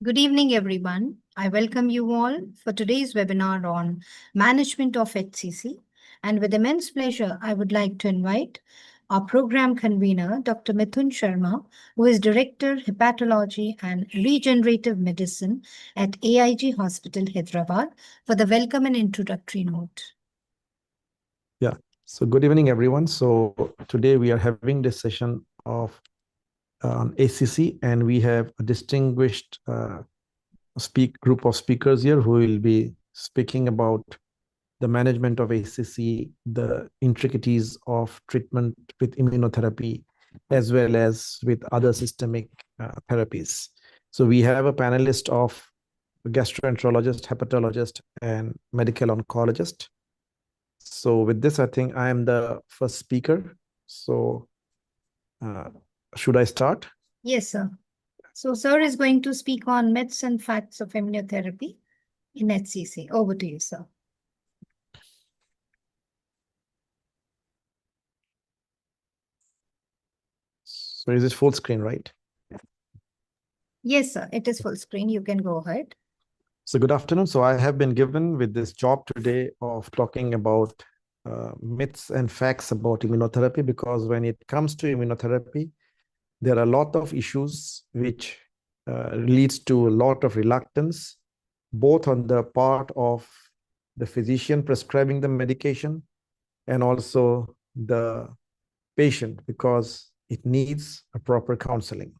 Good evening, everyone. I welcome you all for today's webinar on management of HCC. And with immense pleasure, I would like to invite our program convener, Dr. Mithun Sharma, who is Director, Hepatology and Regenerative Medicine at AIG Hospital, Hyderabad, for the welcome and introductory note. Yeah, so good evening, everyone. So today we are having this session of HCC, and we have a distinguished group of speakers here who will be speaking about the management of HCC, the intricacies of treatment with immunotherapy, as well as with other systemic therapies. So we have a panelist of gastroenterologist, hepatologist, and medical oncologist. So with this, I think I am the first speaker. So should I start? Yes, sir. So, sir is going to speak on myths and facts of immunotherapy in HCC. Over to you, sir. So is it full screen, right? Yes, sir. It is full screen. You can go ahead. So good afternoon. So I have been given with this job today of talking about myths and facts about immunotherapy, because when it comes to immunotherapy, there are a lot of issues which leads to a lot of reluctance, both on the part of the physician prescribing the medication and also the patient, because it needs a proper counseling.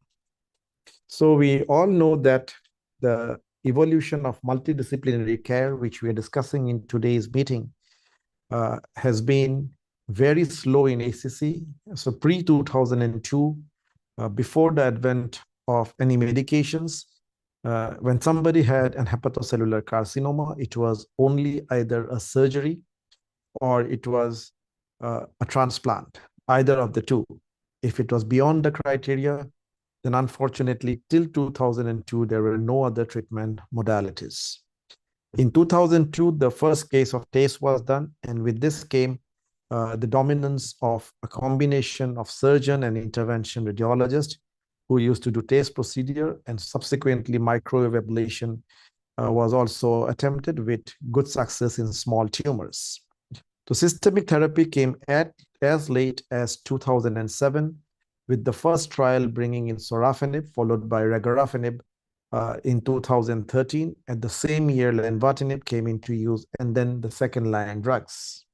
So we all know that the evolution of multidisciplinary care, which we are discussing in today's meeting, has been very slow in HCC. So pre-2002, before the advent of any medications, when somebody had an hepatocellular carcinoma, it was only either a surgery or it was a transplant, either of the two. If it was beyond the criteria, then unfortunately, till 2002, there were no other treatment modalities. In 2002, the first case of TACE was done, and with this came the dominance of a combination of surgeon and intervention radiologist who used to do TACE procedure, and subsequently microwave ablation was also attempted with good success in small tumors. So systemic therapy came as late as 2007, with the first trial bringing in sorafenib, followed by regorafenib in 2013. At the same year, lenvatinib came into use, and then the second-line drugs.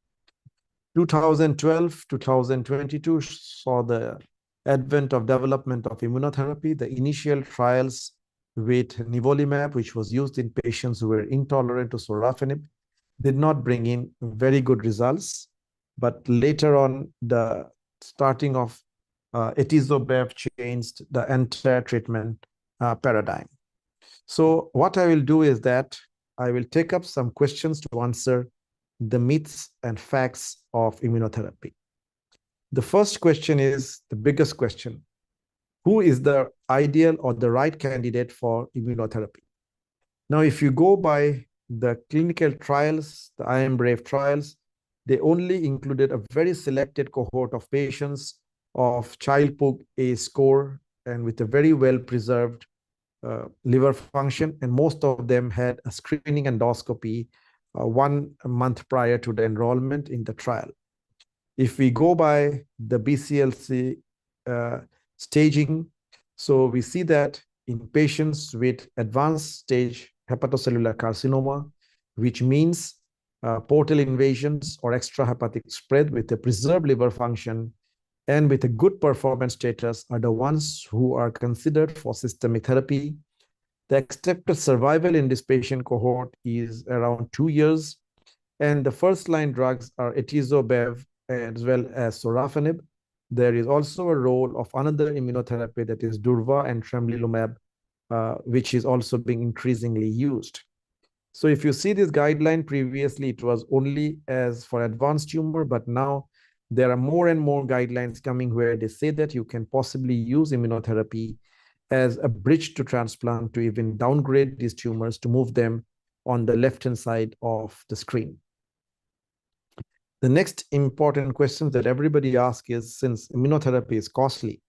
2012, 2022 saw the advent of development of immunotherapy. The initial trials with nivolumab, which was used in patients who were intolerant to sorafenib, did not bring in very good results. But later on, the starting of atezo-bev changed the entire treatment paradigm. So what I will do is that I will take up some questions to answer the myths and facts of immunotherapy. The first question is the biggest question. Who is the ideal or the right candidate for immunotherapy? Now, if you go by the clinical trials, the IMbrave trials, they only included a very selected cohort of patients of Child-Pugh A score and with a very well-preserved liver function, and most of them had a screening endoscopy 1 month prior to the enrollment in the trial. If we go by the BCLC staging, so we see that in patients with advanced stage hepatocellular carcinoma, which means portal invasions or extrahepatic spread with a preserved liver function and with a good performance status, are the ones who are considered for systemic therapy. The expected survival in this patient cohort is around 2 years, and the first-line drugs are atezo-bev as well as sorafenib. There is also a role of another immunotherapy, that is durva and tremelimumab, which is also being increasingly used. So if you see this guideline, previously it was only as for advanced tumor, but now there are more and more guidelines coming where they say that you can possibly use immunotherapy as a bridge to transplant, to even downgrade these tumors to move them on the left-hand side of the screen. The next important question that everybody asks is, since immunotherapy is costly,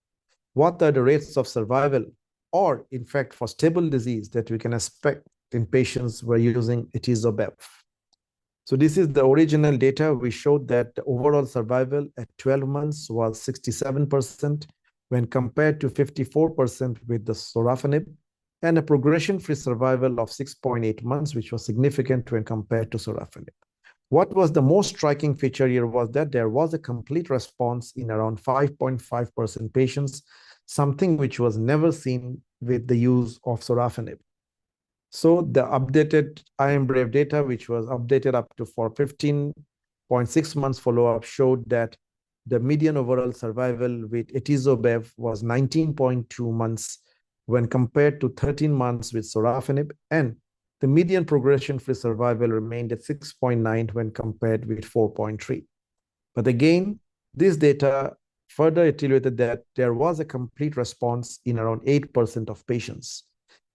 what are the rates of survival or in fact for stable disease that we can expect in patients who are using atezo-bev. So this is the original data. We showed that the overall survival at 12 months was 67% when compared to 54% with the sorafenib, and a progression-free survival of 6.8 months, which was significant when compared to sorafenib. What was the most striking feature here was that there was a complete response in around 5.5% patients, something which was never seen with the use of sorafenib. So the updated IMBRAVE data, which was updated up to for 15.6 months follow-up, showed that the median overall survival with atezo-bev was 19.2 months when compared to 13 months with sorafenib, and the median progression-free survival remained at 6.9 when compared with 4.3. But again, this data further iterated that there was a complete response in around 8% of patients,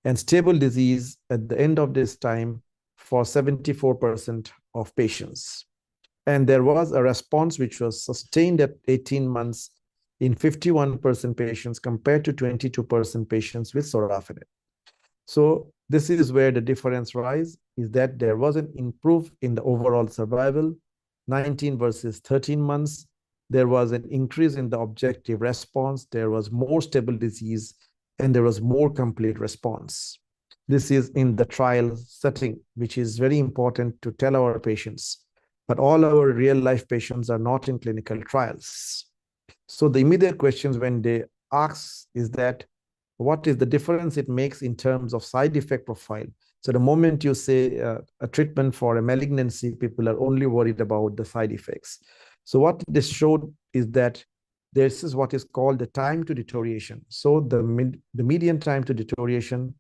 and stable disease at the end of this time for 74% of patients. And there was a response which was sustained at 18 months in 51% patients compared to 22% patients with sorafenib. So this is where the difference lies, is that there was an improvement in the overall survival, 19 versus 13 months. There was an increase in the objective response. There was more stable disease, and there was more complete response. This is in the trial setting, which is very important to tell our patients. But all our real-life patients are not in clinical trials. So the immediate questions when they ask is that, what is the difference it makes in terms of side effect profile? So the moment you say a treatment for a malignancy, people are only worried about the side effects. So what this showed is that this is what is called the time to deterioration. So the median time to deterioration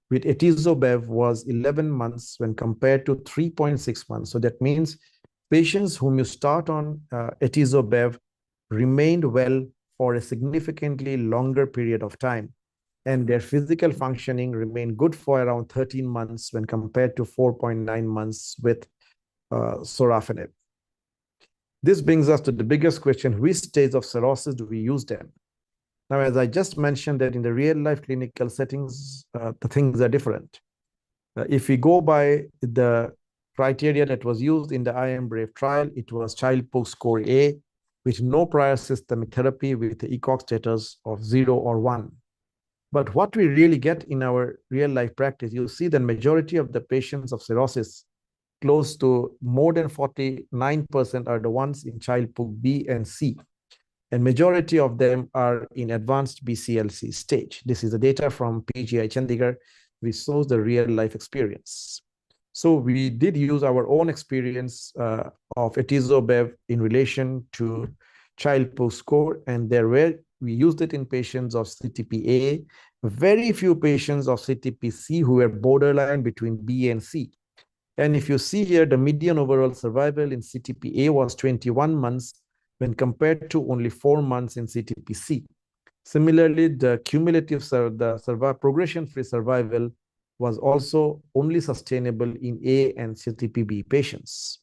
with atezo-bev was 11 months when compared to 3.6 months. So that means patients whom you start on atezo-bev remained well for a significantly longer period of time, and their physical functioning remained good for around 13 months when compared to 4.9 months with sorafenib. This brings us to the biggest question: which stage of cirrhosis do we use them? Now, as I just mentioned, that in the real-life clinical settings, the things are different. If we go by the criteria that was used in the IMBRAVE trial, it was Child-Pugh score A with no prior systemic therapy with the ECOG status of 0 or 1. But what we really get in our real-life practice, you see the majority of the patients of cirrhosis, close to more than 49% are the ones in Child-Pugh B and C. And majority of them are in advanced BCLC stage. This is the data from PGI Chandigarh, which shows the real-life experience. So we did use our own experience of atezo-bev in relation to Child-Pugh score, and we used it in patients of CTP-A, very few patients of CTP-C who were borderline between B and C. And if you see here, the median overall survival in CTP-A was 21 months when compared to only 4 months in CTP-C. Similarly, the cumulative progression-free survival was also only sustainable in A and CTP-B patients.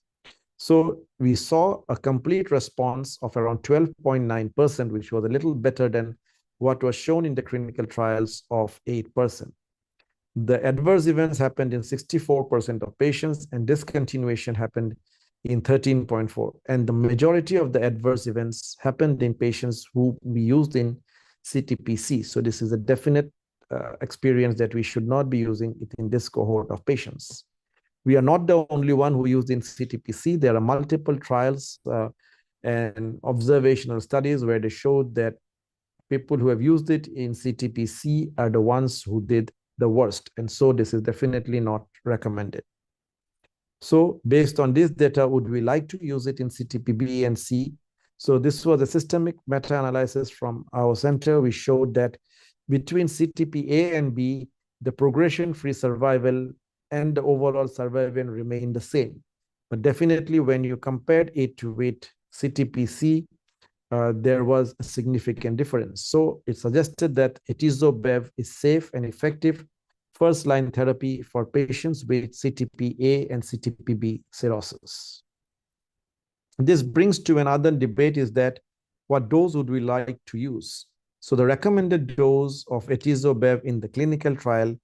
So we saw a complete response of around 12.9%, which was a little better than what was shown in the clinical trials of 8%. The adverse events happened in 64% of patients, and discontinuation happened in 13.4%. And the majority of the adverse events happened in patients who we used in CTP-C. So this is a definite experience that we should not be using it in this cohort of patients. We are not the only one who used in CTP-C. There are multiple trials and observational studies where they showed that people who have used it in CTP-C are the ones who did the worst. And so this is definitely not recommended. So based on this data, would we like to use it in CTP-B and C? So this was a systemic meta-analysis from our center. We showed that between CTP-A and B, the progression-free survival and the overall survival remain the same. But definitely when you compared it with CTP-C, there was a significant difference. So it suggested that atezo-bev is safe and effective first-line therapy for patients with CTP-A and CTP-B cirrhosis. This brings to another debate, is that what dose would we like to use? So the recommended dose of atezo-bev in the clinical trial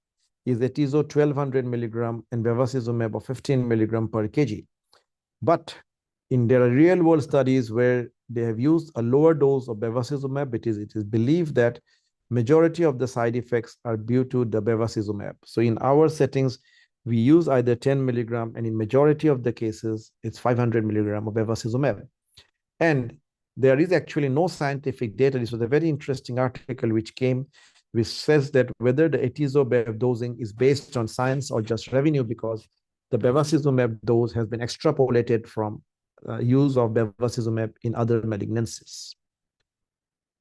is atezo 1200 milligram and bevacizumab of 15 milligram per kg. But in their real world studies where they have used a lower dose of bevacizumab, it is believed that majority of the side effects are due to the bevacizumab. So in our settings, we use either 10 milligram, and in majority of the cases, it's 500 milligram of bevacizumab. And there is actually no scientific data. This was a very interesting article which came, which says that whether the atezo-bev dosing is based on science or just revenue, because the bevacizumab dose has been extrapolated from use of bevacizumab in other malignancies.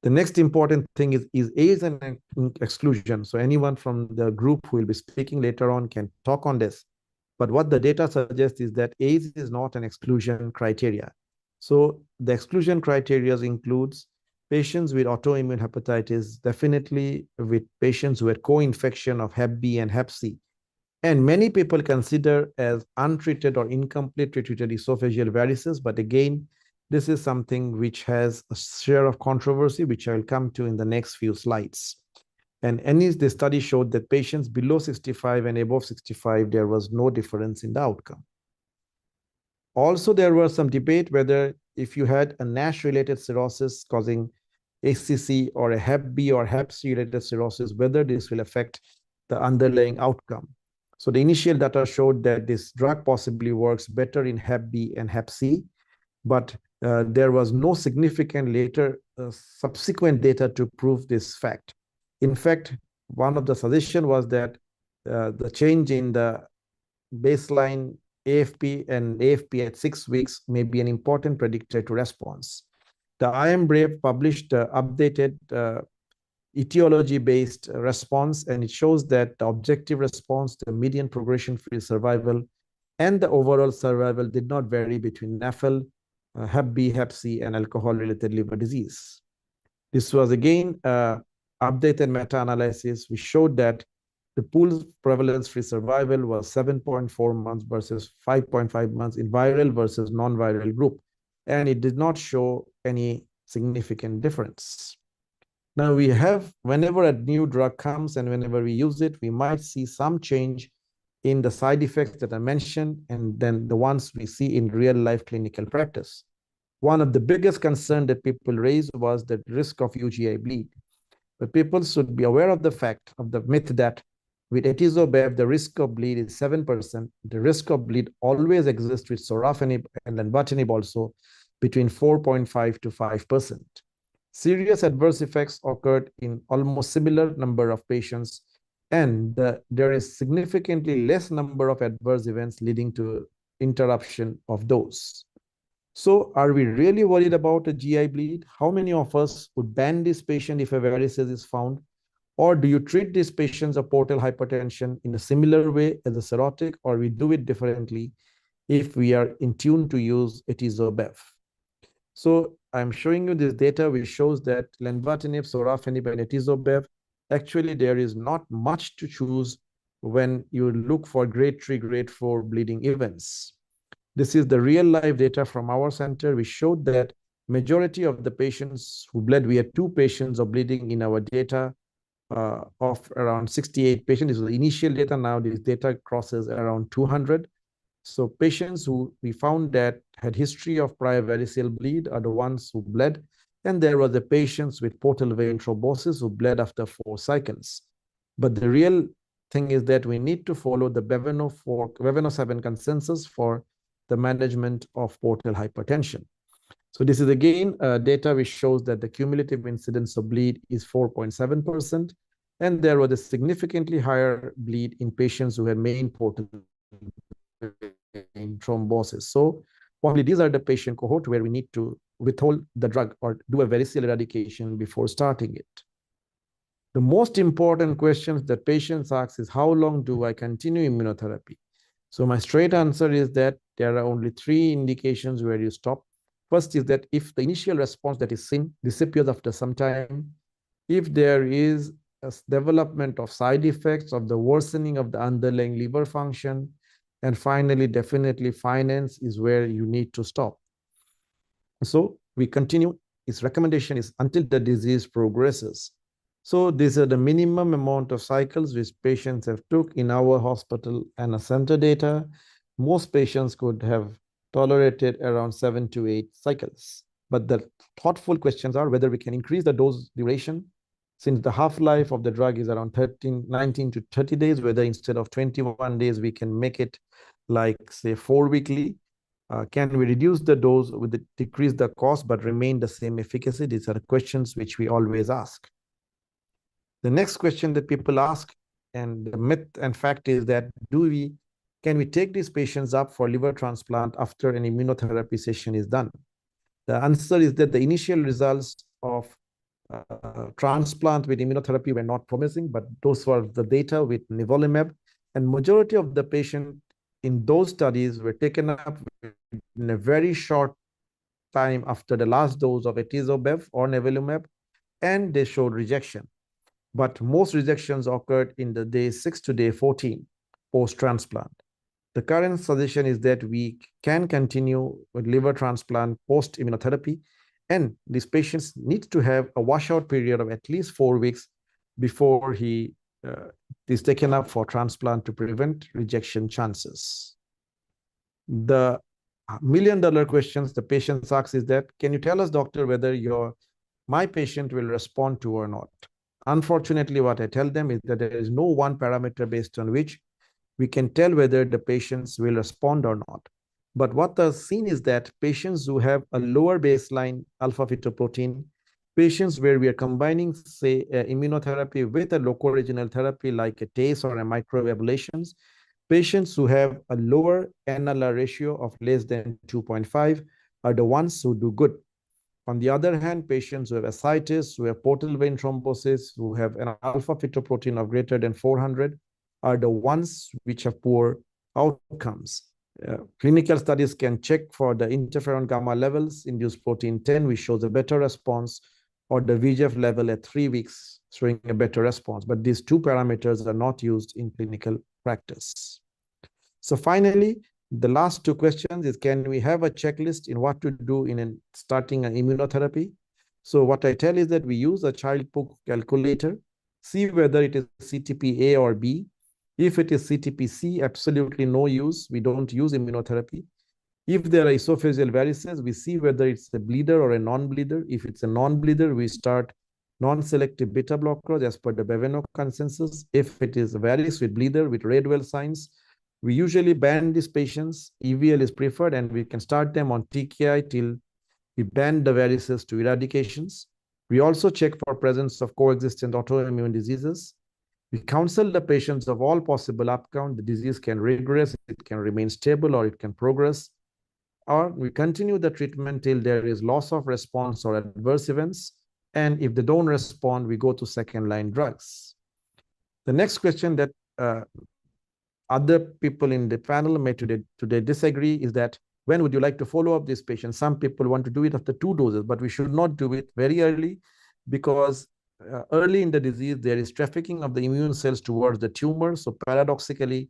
The next important thing is age and exclusion. So anyone from the group who will be speaking later on can talk on this. But what the data suggests is that age is not an exclusion criteria. So the exclusion criteria includes patients with autoimmune hepatitis, definitely with patients who had co-infection of Hep B and Hep C. And many people consider as untreated or incomplete treated esophageal varices. But again, this is something which has a share of controversy, which I will come to in the next few slides. And the study showed that patients below 65 and above 65, there was no difference in the outcome. Also, there was some debate whether if you had a NASH-related cirrhosis causing HCC or a Hep B or Hep C-related cirrhosis, whether this will affect the underlying outcome. So the initial data showed that this drug possibly works better in Hep B and Hep C, but there was no significant later subsequent data to prove this fact. In fact, one of the suggestions was that the change in the baseline AFP and AFP at 6 weeks may be an important predictor to response. The IM Brave published updated etiology-based response, and it shows that the objective response, the median progression-free survival, and the overall survival did not vary between NAFL, Hep B, Hep C, and alcohol-related liver disease. This was again updated meta-analysis, which showed that the pooled prevalence-free survival was 7.4 months versus 5.5 months in viral versus non-viral group, and it did not show any significant difference. Now we have, whenever a new drug comes and whenever we use it, we might see some change in the side effects that I mentioned, and then the ones we see in real-life clinical practice. One of the biggest concerns that people raised was the risk of UGI bleed. But people should be aware of the fact, of the myth that with atezo-bev, the risk of bleed is 7%. The risk of bleed always exists with sorafenib and lenvatinib also between 4.5 to 5%. Serious adverse effects occurred in almost similar number of patients, and there is significantly less number of adverse events leading to interruption of dose. So are we really worried about a GI bleed? How many of us would ban this patient if a varices is found? Or do you treat these patients of portal hypertension in a similar way as a cirrhotic, or we do it differently if we are in tune to use atezo-bev? So I'm showing you this data which shows that lenvatinib, sorafenib, and atezo-bev, actually there is not much to choose when you look for grade 3, grade 4 bleeding events. This is the real life data from our center. We showed that majority of the patients who bled, we had 2 patients of bleeding in our data of around 68 patients. This was the initial data. Now this data crosses around 200. So patients who we found that had history of prior variceal bleed are the ones who bled. And there were the patients with portal vein thrombosis who bled after 4 cycles. But the real thing is that we need to follow the Beveno-7 consensus for the management of portal hypertension. So this is again data which shows that the cumulative incidence of bleed is 4.7%, and there was a significantly higher bleed in patients who had main portal vein thrombosis. So probably these are the patient cohort where we need to withhold the drug or do a variceal eradication before starting it. The most important questions that patients ask is, how long do I continue immunotherapy? So my straight answer is that there are only 3 indications where you stop. First is that if the initial response that is seen disappears after some time, if there is a development of side effects of the worsening of the underlying liver function, and finally, definitely finance is where you need to stop. So we continue its recommendation is until the disease progresses. So these are the minimum amount of cycles which patients have took in our hospital and a center data. Most patients could have tolerated around 7 to 8 cycles. But the thoughtful questions are whether we can increase the dose duration, since the half-life of the drug is around 19 to 30 days, whether instead of 21 days, we can make it like, say, 4 weekly. Can we reduce the dose with the decrease the cost but remain the same efficacy? These are questions which we always ask. The next question that people ask, and the myth and fact is that can we take these patients up for liver transplant after an immunotherapy session is done? The answer is that the initial results of transplant with immunotherapy were not promising, but those were the data with nivolumab, and majority of the patients in those studies were taken up in a very short time after the last dose of atezobev or nivolumab, and they showed rejection. But most rejections occurred in the day 6 to day 14 post-transplant. The current suggestion is that we can continue with liver transplant post-immunotherapy, and these patients need to have a washout period of at least 4 weeks before he is taken up for transplant to prevent rejection chances. The million-dollar questions the patients ask is that, can you tell us, doctor, whether my patient will respond to or not? Unfortunately, what I tell them is that there is no one parameter based on which we can tell whether the patients will respond or not. But what I've seen is that patients who have a lower baseline alpha-fetoprotein, patients where we are combining, say, immunotherapy with a local regional therapy like a TACE or a microwave ablations, patients who have a lower NLR ratio of less than 2.5 are the ones who do good. On the other hand, patients who have ascites, who have portal vein thrombosis, who have an alpha-fetoprotein of greater than 400, are the ones which have poor outcomes. Clinical studies can check for the interferon gamma levels, induced protein 10, which shows a better response, or the VEGF level at 3 weeks, showing a better response. But these two parameters are not used in clinical practice. So finally, the last two questions is, can we have a checklist in what to do in starting an immunotherapy? So what I tell is that we use a child-pugh calculator, see whether it is CTP A or B. If it is CTP C, absolutely no use. We don't use immunotherapy. If there are esophageal varices, we see whether it's a bleeder or a non-bleeder. If it's a non-bleeder, we start non-selective beta blockers as per the Baveno consensus. If it is a varice with bleeder with Redwell signs, we usually ban these patients. EVL is preferred, and we can start them on TKI till we ban the varices to eradications. We also check for presence of coexistent autoimmune diseases. We counsel the patients of all possible outcome. The disease can regress, it can remain stable, or it can progress. Or we continue the treatment till there is loss of response or adverse events. And if they don't respond, we go to second-line drugs. The next question that other people in the panel may today disagree is that, when would you like to follow up this patient? Some people want to do it after 2 doses, but we should not do it very early, because early in the disease, there is trafficking of the immune cells towards the tumor. So paradoxically,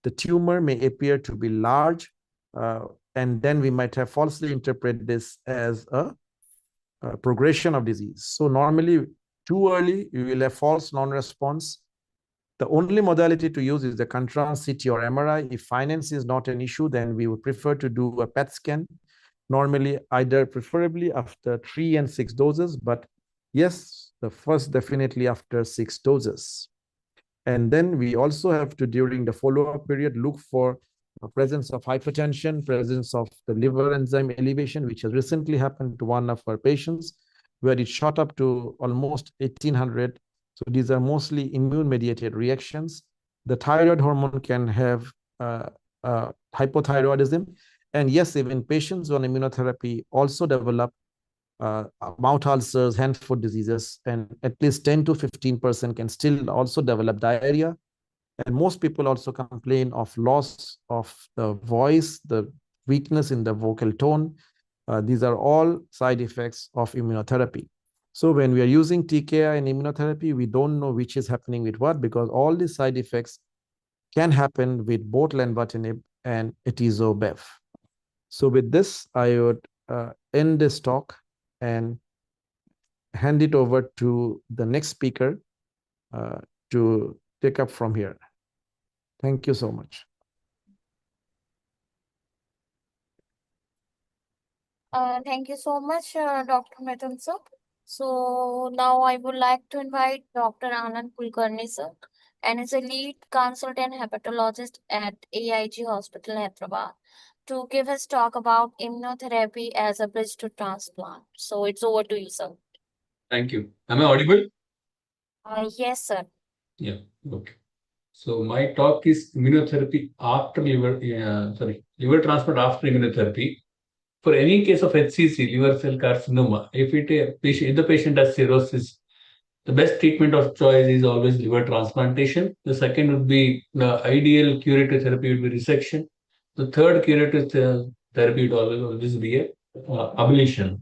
the tumor may appear to be large, and then we might have falsely interpreted this as a progression of disease. So normally, too early, you will have false non-response. The only modality to use is the contrast CT or MRI. If finance is not an issue, then we would prefer to do a PET scan, normally preferably after 3 and 6 doses, but yes, the first definitely after 6 doses. And then we also have to, during the follow-up period, look for the presence of hypertension, presence of the liver enzyme elevation, which has recently happened to one of our patients, where it shot up to almost 1800. So these are mostly immune-mediated reactions. The thyroid hormone can have hypothyroidism. And yes, even patients on immunotherapy also develop mouth ulcers, hand, foot diseases, and at least 10 to 15% can still also develop diarrhea. And most people also complain of loss of the voice, the weakness in the vocal tone. These are all side effects of immunotherapy. So when we are using TKI and immunotherapy, we don't know which is happening with what, because all these side effects can happen with both lenvatinib and atezobev. So with this, I would end this talk and hand it over to the next speaker to take up from here. Thank you so much. Thank you so much, Dr. Mithun sir. So now I would like to invite Dr. Anand Kulkarni sir, and is a lead consultant hepatologist at AIG Hospital, Hyderabad, to give his talk about immunotherapy as a bridge to transplant. So it's over to you, sir. Thank you. Am I audible? Yes, sir. Yeah. Okay. So my talk is immunotherapy after liver transplant after immunotherapy. For any case of HCC, liver cell carcinoma, if the patient has cirrhosis, the best treatment of choice is always liver transplantation. The second would be the ideal curative therapy would be resection. The third curative therapy would always be a ablation.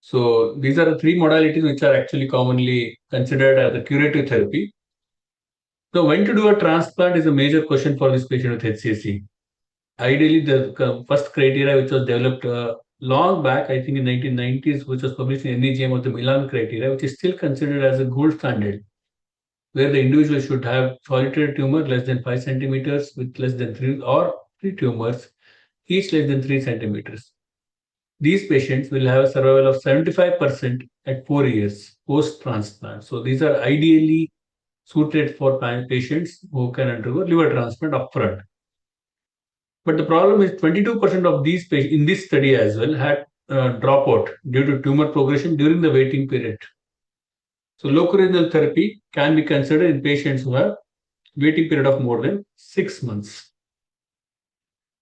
So these are the three modalities which are actually commonly considered as a curative therapy. So when to do a transplant is a major question for this patient with HCC. Ideally, the first criteria which was developed long back, I think in 1990s, which was published in NEJM, was the Milan criteria, which is still considered as a gold standard, where the individual should have solitary tumor less than 5 centimeters with less than 3 tumors, each less than 3 centimeters. These patients will have a survival of 75% at 4 years post-transplant. So these are ideally suited for patients who can undergo liver transplant upfront. But the problem is 22% of these patients in this study as well had dropout due to tumor progression during the waiting period. So local regional therapy can be considered in patients who have waiting period of more than 6 months.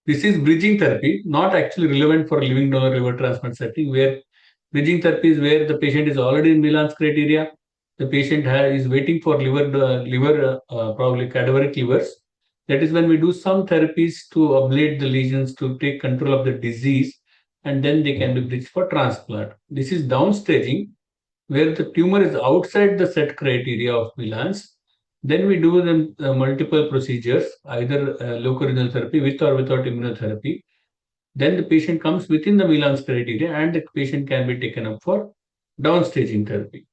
This is bridging therapy, not actually relevant for living donor liver transplant setting, where bridging therapy is where the patient is already in Milan's criteria. The patient is waiting for probably cadaveric livers. That is when we do some therapies to ablate the lesions to take control of the disease, and then they can be bridged for transplant. This is downstaging, where the tumor is outside the set criteria of Milan's. Then we do the multiple procedures, either local regional therapy with or without immunotherapy. Then the patient comes within the Milan's criteria, and the patient can be taken up for downstaging therapy.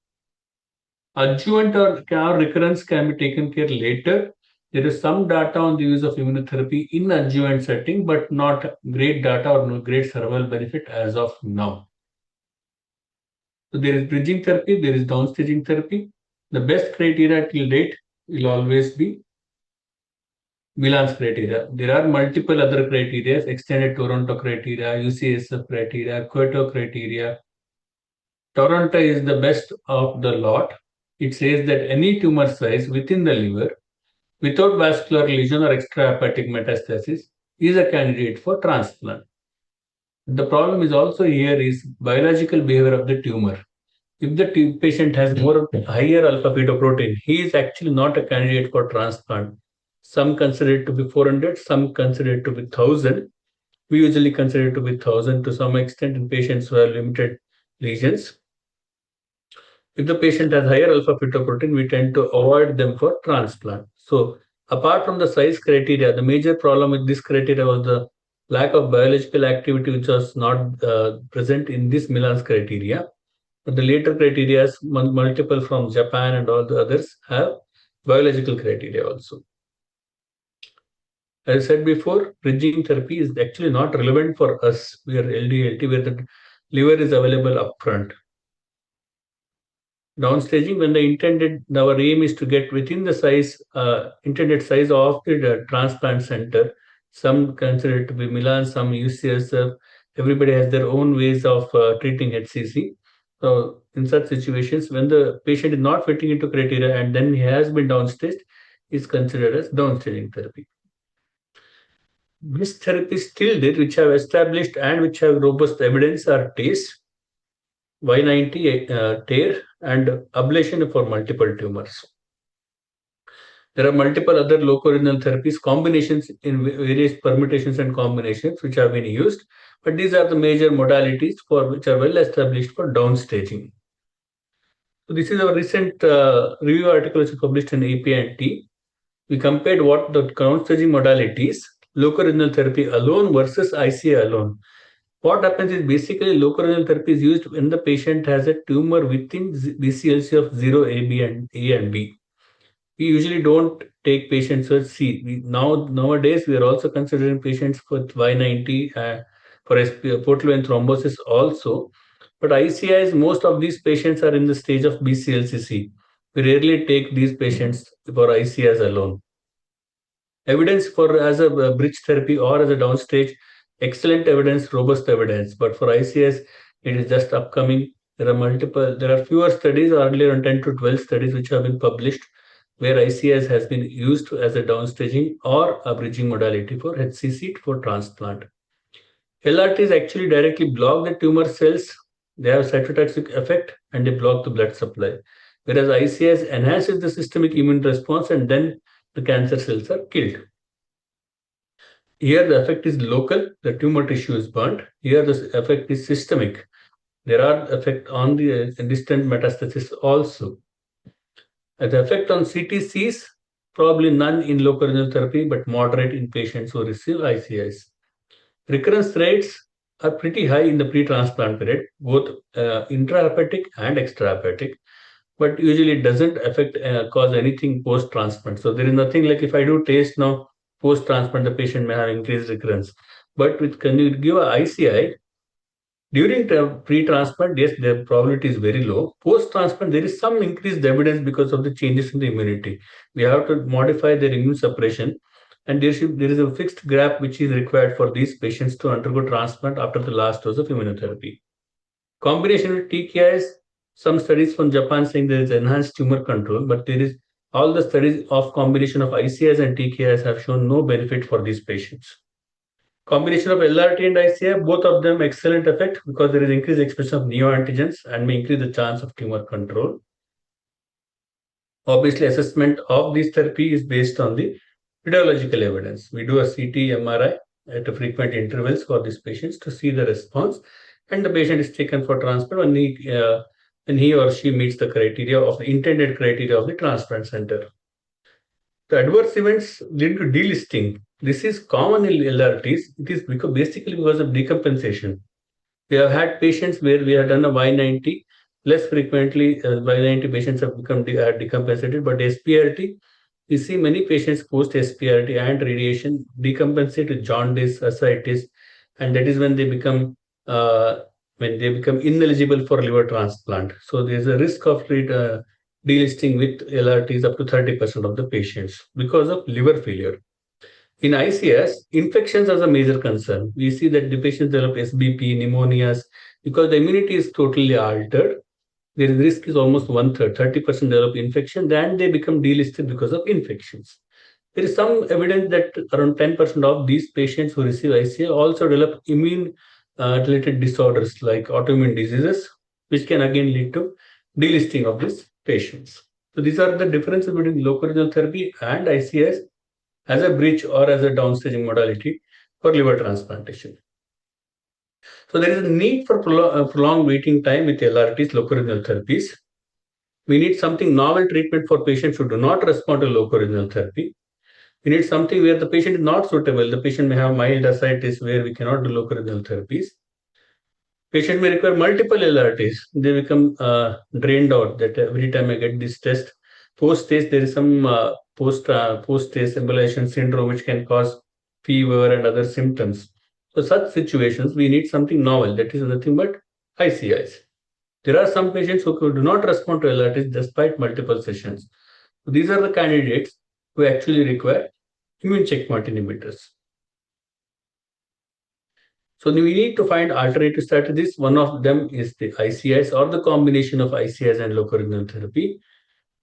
Adjuvant or recurrence can be taken care later. There is some data on the use of immunotherapy in adjuvant setting, but not great data or no great survival benefit as of now. So there is bridging therapy, there is downstaging therapy. The best criteria till date will always be Milan's criteria. There are multiple other criteria, extended Toronto criteria, UCSF criteria, Kyoto criteria. Toronto is the best of the lot. It says that any tumor size within the liver without vascular lesion or extrahepatic metastasis is a candidate for transplant. The problem is also here is biological behavior of the tumor. If the patient has more higher alpha fetoprotein, he is actually not a candidate for transplant. Some consider it to be 400, some consider it to be 1000. We usually consider it to be 1000 to some extent in patients who have limited lesions. If the patient has higher alpha fetoprotein, we tend to avoid them for transplant. So apart from the size criteria, the major problem with this criteria was the lack of biological activity, which was not present in this Milan's criteria. But the later criteria, multiple from Japan and all the others, have biological criteria also. As I said before, bridging therapy is actually not relevant for us. We are LDLT, where the liver is available upfront. Downstaging, when our aim is to get within the size, intended size of the transplant center. Some consider it to be Milan, some UCSF. Everybody has their own ways of treating HCC. So in such situations, when the patient is not fitting into criteria and then he has been downstaged, is considered as downstaging therapy. This therapy still did, which have established and which have robust evidence, are TACE, Y90 tear, and ablation for multiple tumors. There are multiple other local regional therapies, combinations in various permutations and combinations which have been used, but these are the major modalities for which are well established for downstaging. So this is our recent review article which was published in AP&T. We compared what the downstaging modalities, local regional therapy alone versus ICA alone. What happens is basically local regional therapy is used when the patient has a tumor within BCLC of 0, A and B. We usually don't take patients with C. Nowadays, we are also considering patients with Y90 for portal vein thrombosis also. But ICIs, most of these patients are in the stage of BCLCC. We rarely take these patients for ICIs alone. Evidence for as a bridge therapy or as a downstage, excellent evidence, robust evidence. But for ICS, it is just upcoming. There are fewer studies, earlier on 10 to 12 studies which have been published, where ICS has been used as a downstaging or a bridging modality for HCC for transplant. LRTs actually directly block the tumor cells. They have cytotoxic effect and they block the blood supply. Whereas ICS enhances the systemic immune response and then the cancer cells are killed. Here the effect is local, the tumor tissue is burnt. Here the effect is systemic. There are effect on the distant metastasis also. The effect on CTCs, probably none in local regional therapy, but moderate in patients who receive ICIs. Recurrence rates are pretty high in the pre-transplant period, both intrahepatic and extrahepatic, but usually it doesn't affect cause anything post-transplant. So there is nothing like if I do taste now post-transplant, the patient may have increased recurrence. But when you give a ICI, during pre-transplant, yes, the probability is very low. Post-transplant, there is some increased evidence because of the changes in the immunity. We have to modify their immune suppression, and there is a fixed gap which is required for these patients to undergo transplant after the last dose of immunotherapy. Combination with TKIs, some studies from Japan saying there is enhanced tumor control, but there is all the studies of combination of ICIs and TKIs have shown no benefit for these patients. Combination of LRT and ICI, both of them excellent effect because there is increased expression of neoantigens and may increase the chance of tumor control. Obviously, assessment of this therapy is based on the radiological evidence. We do a CT, MRI at frequent intervals for these patients to see the response, and the patient is taken for transplant when he or she meets the criteria of the intended criteria of the transplant center. The adverse events lead to delisting. This is common in LRTs. It is basically because of decompensation. We have had patients where we have done a Y90. Less frequently, Y90 patients have become decompensated, but SPRT, we see many patients post SPRT and radiation decompensate with jaundice, ascites, and that is when they become ineligible for liver transplant. So there is a risk of delisting with LRTs up to 30% of the patients because of liver failure. In ICS, infections are a major concern. We see that the patients develop SBP, pneumonias, because the immunity is totally altered. Their risk is almost 1/3, 30% develop infection, then they become delisted because of infections. There is some evidence that around 10% of these patients who receive ICI also develop immune related disorders like autoimmune diseases, which can again lead to delisting of these patients. So these are the differences between local regional therapy and ICS as a bridge or as a downstaging modality for liver transplantation. So there is a need for prolonged waiting time with LRTs, local regional therapies. We need something novel treatment for patients who do not respond to local regional therapy. We need something where the patient is not suitable. The patient may have mild ascites where we cannot do local regional therapies. Patient may require multiple LRTs. They become drained out that every time I get this test. Post-test, there is some post-test embolization syndrome which can cause fever and other symptoms. So such situations, we need something novel. That is nothing but ICIs. There are some patients who do not respond to LRTs despite multiple sessions. So these are the candidates who actually require immune checkpoint inhibitors. So we need to find alternative strategies. One of them is the ICIs or the combination of ICIs and local regional therapy.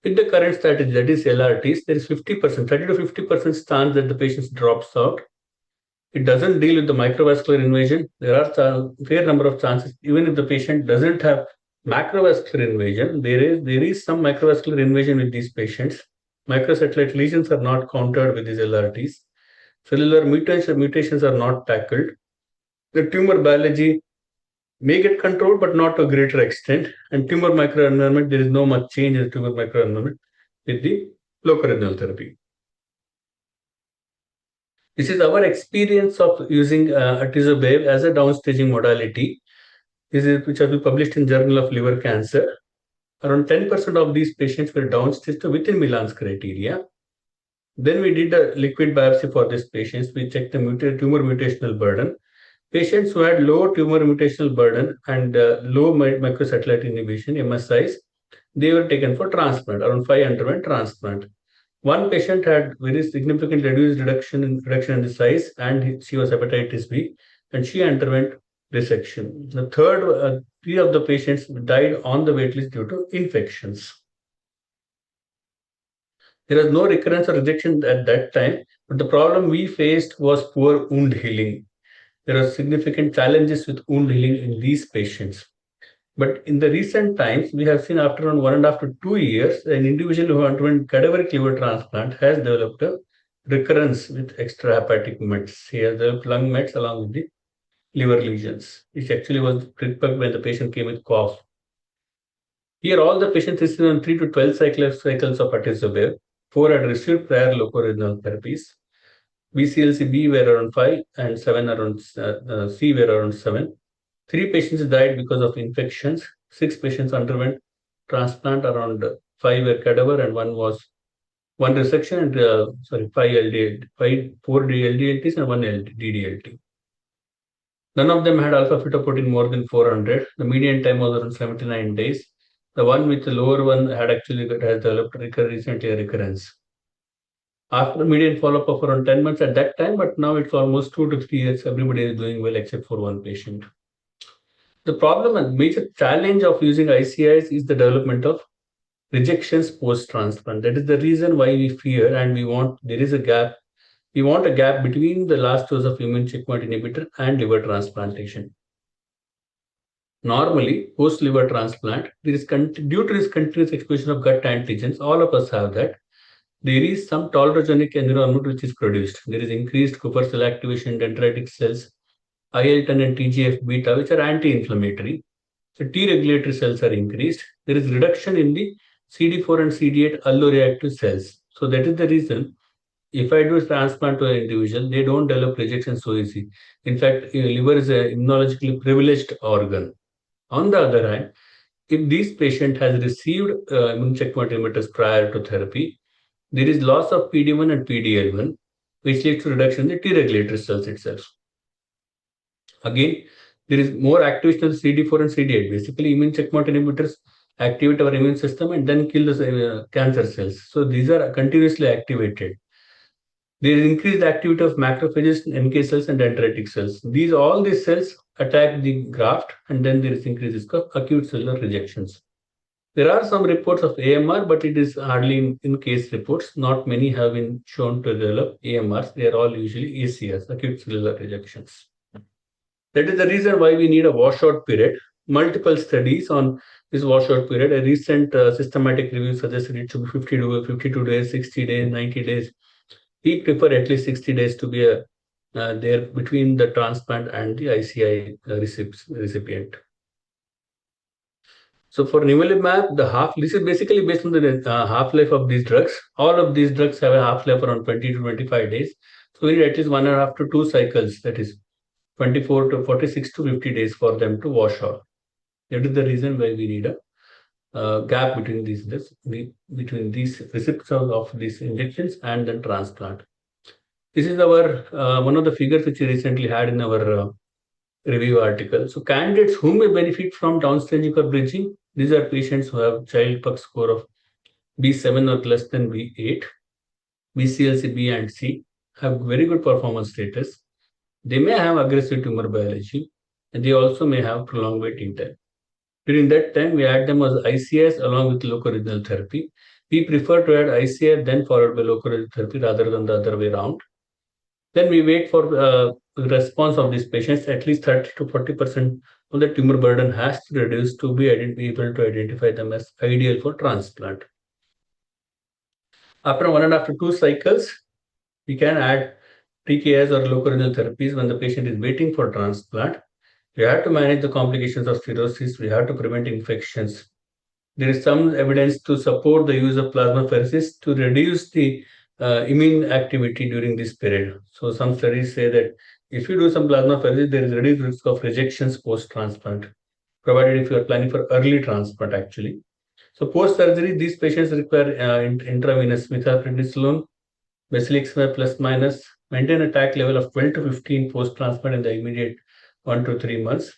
With the current strategy, that is LRTs, there is 50%, 30 to 50% chance that the patient drops out. It doesn't deal with the microvascular invasion. There are a fair number of chances, even if the patient doesn't have macrovascular invasion, there is some microvascular invasion with these patients. Microsatellite lesions are not countered with these LRTs. Cellular mutations are not tackled. The tumor biology may get controlled, but not to a greater extent. And tumor microenvironment, there is no much change in the tumor microenvironment with the local regional therapy. This is our experience of using atezolizumab as a downstaging modality. This is which has been published in Journal of Liver Cancer. Around 10% of these patients were downstaged within Milan's criteria. Then we did a liquid biopsy for these patients. We checked the tumor mutational burden. Patients who had low tumor mutational burden and low microsatellite inhibition, MSIs, they were taken for transplant. Around 5 underwent transplant. One patient had very significant reduction in the size, and she was hepatitis B, and she underwent resection. The third, 3 of the patients died on the waitlist due to infections. There was no recurrence or rejection at that time, but the problem we faced was poor wound healing. There are significant challenges with wound healing in these patients. But in the recent times, we have seen after around 1.5 to 2 years, an individual who underwent cadaveric liver transplant has developed a recurrence with extrahepatic mets. He has developed lung mets along with the liver lesions, which actually was picked up when the patient came with cough. Here, all the patients received on 3 to 12 cycles of atezolizumab. 4 had received prior locoregional therapies. BCLC-B were around 5 and 7 around C were around 7. 3 patients died because of infections. 6 patients underwent transplant. Around 5 were cadaver, and one resection, and 4 LDLTs and 1 DDLT. None of them had alpha fetoprotein more than 400. The median time was around 79 days. The one with the lower one has developed recently a recurrence. After median follow-up of around 10 months at that time, but now it's almost 2 to 3 years. Everybody is doing well except for one patient. The problem and major challenge of using ICIs is the development of rejections post-transplant. That is the reason why we fear and we want a gap between the last dose of immune checkpoint inhibitor and liver transplantation. Normally, post-liver transplant, due to this continuous exposure of gut antigens, all of us have that, there is some tolerogenic environment which is produced. There is increased Kupffer cell activation, dendritic cells, IL-10 and TGF-beta, which are anti-inflammatory. So T regulatory cells are increased. There is reduction in the CD4 and CD8 alloreactive cells. So that is the reason if I do a transplant to an individual, they don't develop rejection so easy. In fact, liver is an immunologically privileged organ. On the other hand, if this patient has received immune checkpoint inhibitors prior to therapy, there is loss of PD-1 and PDL1, which leads to reduction in the T regulatory cells itself. Again, there is more activation of CD4 and CD8. Basically, immune checkpoint inhibitors activate our immune system and then kill the cancer cells. So these are continuously activated. There is increased activity of macrophages, NK cells, and dendritic cells. All these cells attack the graft, and then there is increased risk of acute cellular rejections. There are some reports of AMR, but it is hardly in case reports. Not many have been shown to develop AMRs. They are all usually ACS, acute cellular rejections. That is the reason why we need a washout period. Multiple studies on this washout period. A recent systematic review suggested it should be 52 days, 60 days, 90 days. We prefer at least 60 days to be there between the transplant and the ICI recipient. So for nivolumab, this is basically based on the half-life of these drugs. All of these drugs have a half-life around 20 to 25 days. So we need at least 1.5 to 2 cycles, that is 24 to 46 to 50 days for them to wash out. That is the reason why we need a gap between these recipients of these injections and then transplant. This is our one of the figures which we recently had in our review article. So candidates who may benefit from downstaging or bridging, these are patients who have Child-Pugh score of B7 or less than B8, BCLC B and C, have very good performance status. They may have aggressive tumor biology, and they also may have prolonged waiting time. During that time, we add them as ICS along with locoregional therapy. We prefer to add ICS then followed by locoregional therapy rather than the other way around. Then we wait for response of these patients. At least 30 to 40% of the tumor burden has to reduce to be able to identify them as ideal for transplant. After 1.5 to 2 cycles, we can add TKIs or locoregional therapies when the patient is waiting for transplant. We have to manage the complications of cirrhosis. We have to prevent infections. There is some evidence to support the use of plasmapheresis to reduce the immune activity during this period. So some studies say that if you do some plasmapheresis, there is reduced risk of rejections post-transplant, provided if you are planning for early transplant actually. So post-surgery, these patients require intravenous methylprednisolone, basiliximab plus minus, maintain a TAC level of 12 to 15 post-transplant in the immediate 1 to 3 months.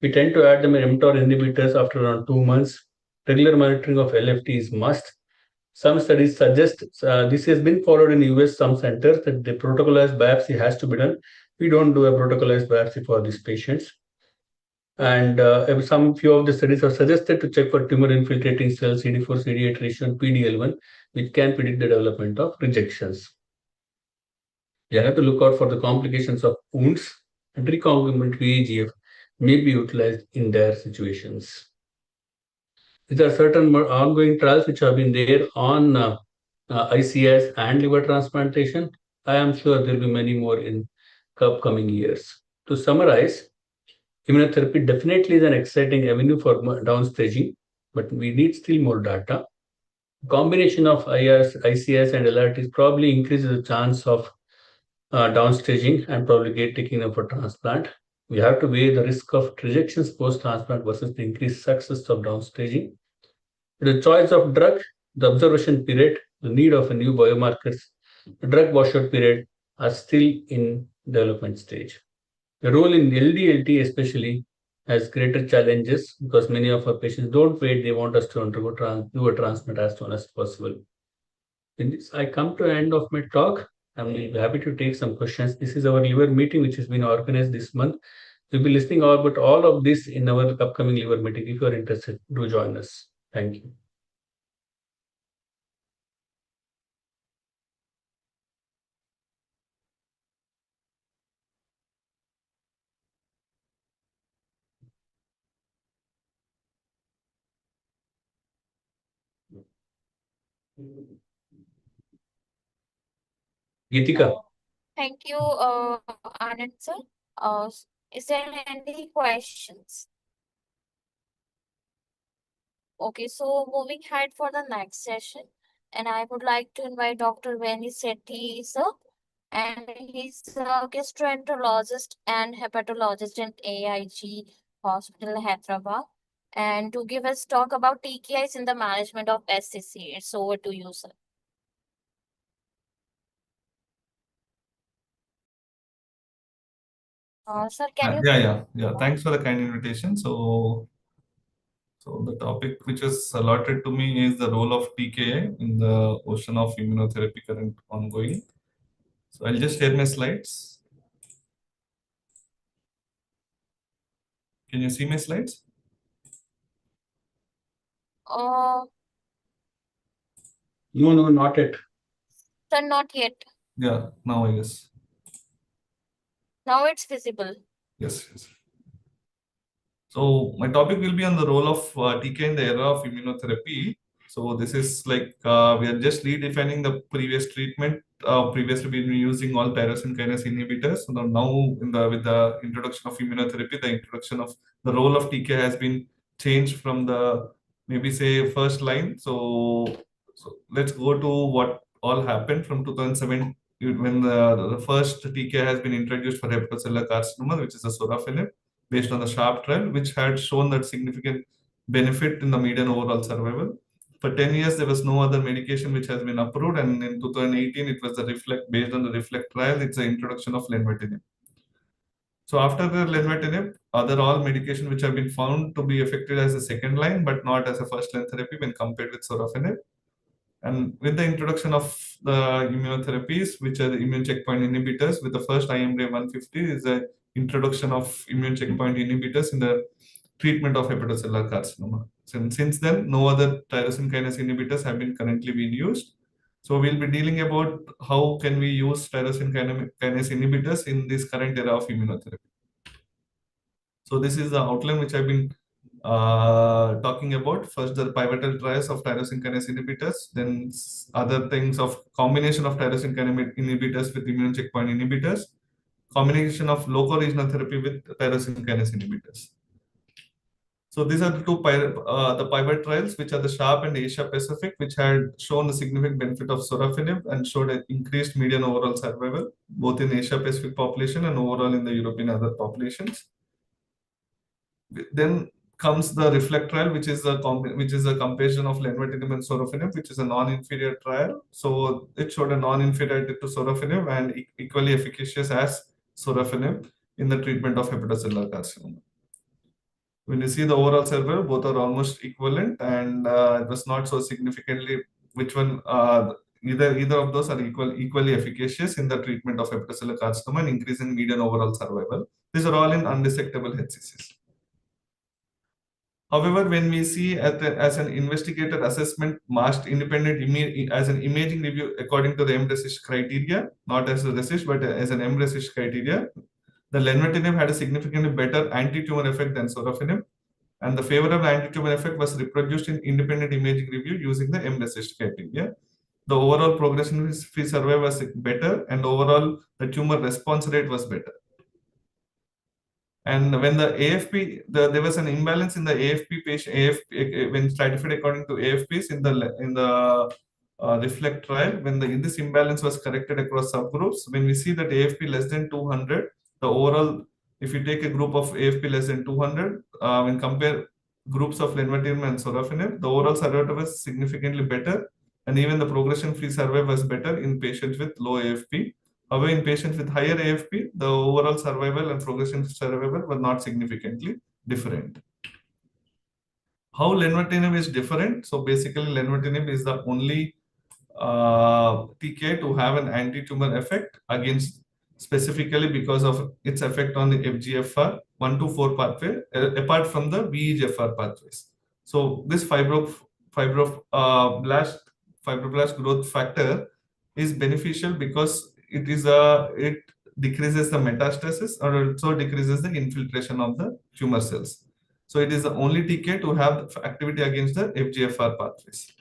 We tend to add them mTOR inhibitors after around 2 months. Regular monitoring of LFT is must. Some studies suggest this has been followed in US, some centers, that the protocolized biopsy has to be done. We don't do a protocolized biopsy for these patients. And some few of the studies have suggested to check for tumor infiltrating cells, CD4, CD8 ratio, and PD-L1, which can predict the development of rejections. You have to look out for the complications of wounds, and recombinant VEGF may be utilized in their situations. There are certain ongoing trials which have been there on ICS and liver transplantation. I am sure there will be many more in upcoming years. To summarize, immunotherapy definitely is an exciting avenue for downstaging, but we need still more data. Combination of ICS and LRTs probably increases the chance of downstaging and probably taking them for transplant. We have to weigh the risk of rejections post-transplant versus the increased success of downstaging. The choice of drug, the observation period, the need of a new biomarkers, the drug washout period are still in development stage. The role in LDLT especially has greater challenges because many of our patients don't wait, they want us to undergo do a transplant as soon as possible. In this, I come to the end of my talk. I'm happy to take some questions. This is our liver meeting, which has been organized this month. We'll be listening about all of this in our upcoming liver meeting. If you are interested, do join us. Thank you. Geetika. Thank you, Anand sir. Is there any questions? Okay, so moving ahead for the next session, and I would like to invite Dr. Veni Sethi sir, and he's a gastroenterologist and hepatologist in AIG Hospital, Hyderabad, and to give us talk about TKIs in the management of HCC. It's over to you, sir. Sir, can you? Yeah. Thanks for the kind invitation. So the topic which is allotted to me is the role of TKI in the ocean of immunotherapy current ongoing. So I'll just share my slides. Can you see my slides? No, not yet. Sir, not yet. Yeah, now I guess. Now it's visible. Yes. So my topic will be on the role of TKI in the era of immunotherapy. So this is like we are just redefining the previous treatment. Previously, we've been using all tyrosine kinase inhibitors. So now, with the introduction of immunotherapy, the introduction of the role of TKI has been changed from the maybe say first line. So let's go to what all happened from 2007 when the first TKI has been introduced for hepatocellular carcinoma, which is a sorafenib, based on the SHARP trial, which had shown that significant benefit in the median overall survival. For 10 years, there was no other medication which has been approved, and in 2018, it was the REFLECT, based on the REFLECT trial, it's the introduction of lenvatinib. So after the lenvatinib, other all medication which have been found to be effective as a second line, but not as a first line therapy when compared with sorafenib. And with the introduction of the immunotherapies, which are the immune checkpoint inhibitors, with the first IMDA 150 is the introduction of immune checkpoint inhibitors in the treatment of hepatocellular carcinoma. Since then, no other tyrosine kinase inhibitors have been currently being used. So we'll be dealing about how can we use tyrosine kinase inhibitors in this current era of immunotherapy. So this is the outline which I've been talking about. First, the pivotal trials of tyrosine kinase inhibitors, then other things of combination of tyrosine kinase inhibitors with immune checkpoint inhibitors, combination of local regional therapy with tyrosine kinase inhibitors. So these are the two the pivot trials, which are the SHARP and Asia Pacific, which had shown a significant benefit of sorafenib and showed an increased median overall survival, both in Asia Pacific population and overall in the European other populations. Then comes the REFLECT trial, which is a comparison of lenvatinib and sorafenib, which is a non-inferior trial. So it showed a non-inferiority to sorafenib and equally efficacious as sorafenib in the treatment of hepatocellular carcinoma. When you see the overall survival, both are almost equivalent, and it was not so significantly which one either of those are equally efficacious in the treatment of hepatocellular carcinoma and increasing median overall survival. These are all in unresectable HCCs. However, when we see as an investigator assessment masked independent as an imaging review according to the MRESIST criteria, not as a RESIST but as an MRESIST criteria, the lenvatinib had a significantly better anti-tumor effect than sorafenib, and the favorable anti-tumor effect was reproduced in independent imaging review using the MRESIST criteria. The overall progression-free survival was better, and overall the tumor response rate was better. And when the AFP, there was an imbalance in the AFP patient, when stratified according to AFPs in the REFLECT trial, when this imbalance was corrected across subgroups, when we see that AFP less than 200, the overall, if you take a group of AFP less than 200, when compare groups of lenvatinib and sorafenib, the overall survival was significantly better, and even the progression-free survival was better in patients with low AFP. However, in patients with higher AFP, the overall survival and progression-free survival were not significantly different. How lenvatinib is different? So basically, lenvatinib is the only TKI to have an anti-tumor effect against, specifically because of its effect on the FGFR 1 to 4 pathway, apart from the VEGFR pathways. So this fibroblast growth factor is beneficial because it decreases the metastasis or also decreases the infiltration of the tumor cells. So it is the only TKI to have activity against the FGFR pathways.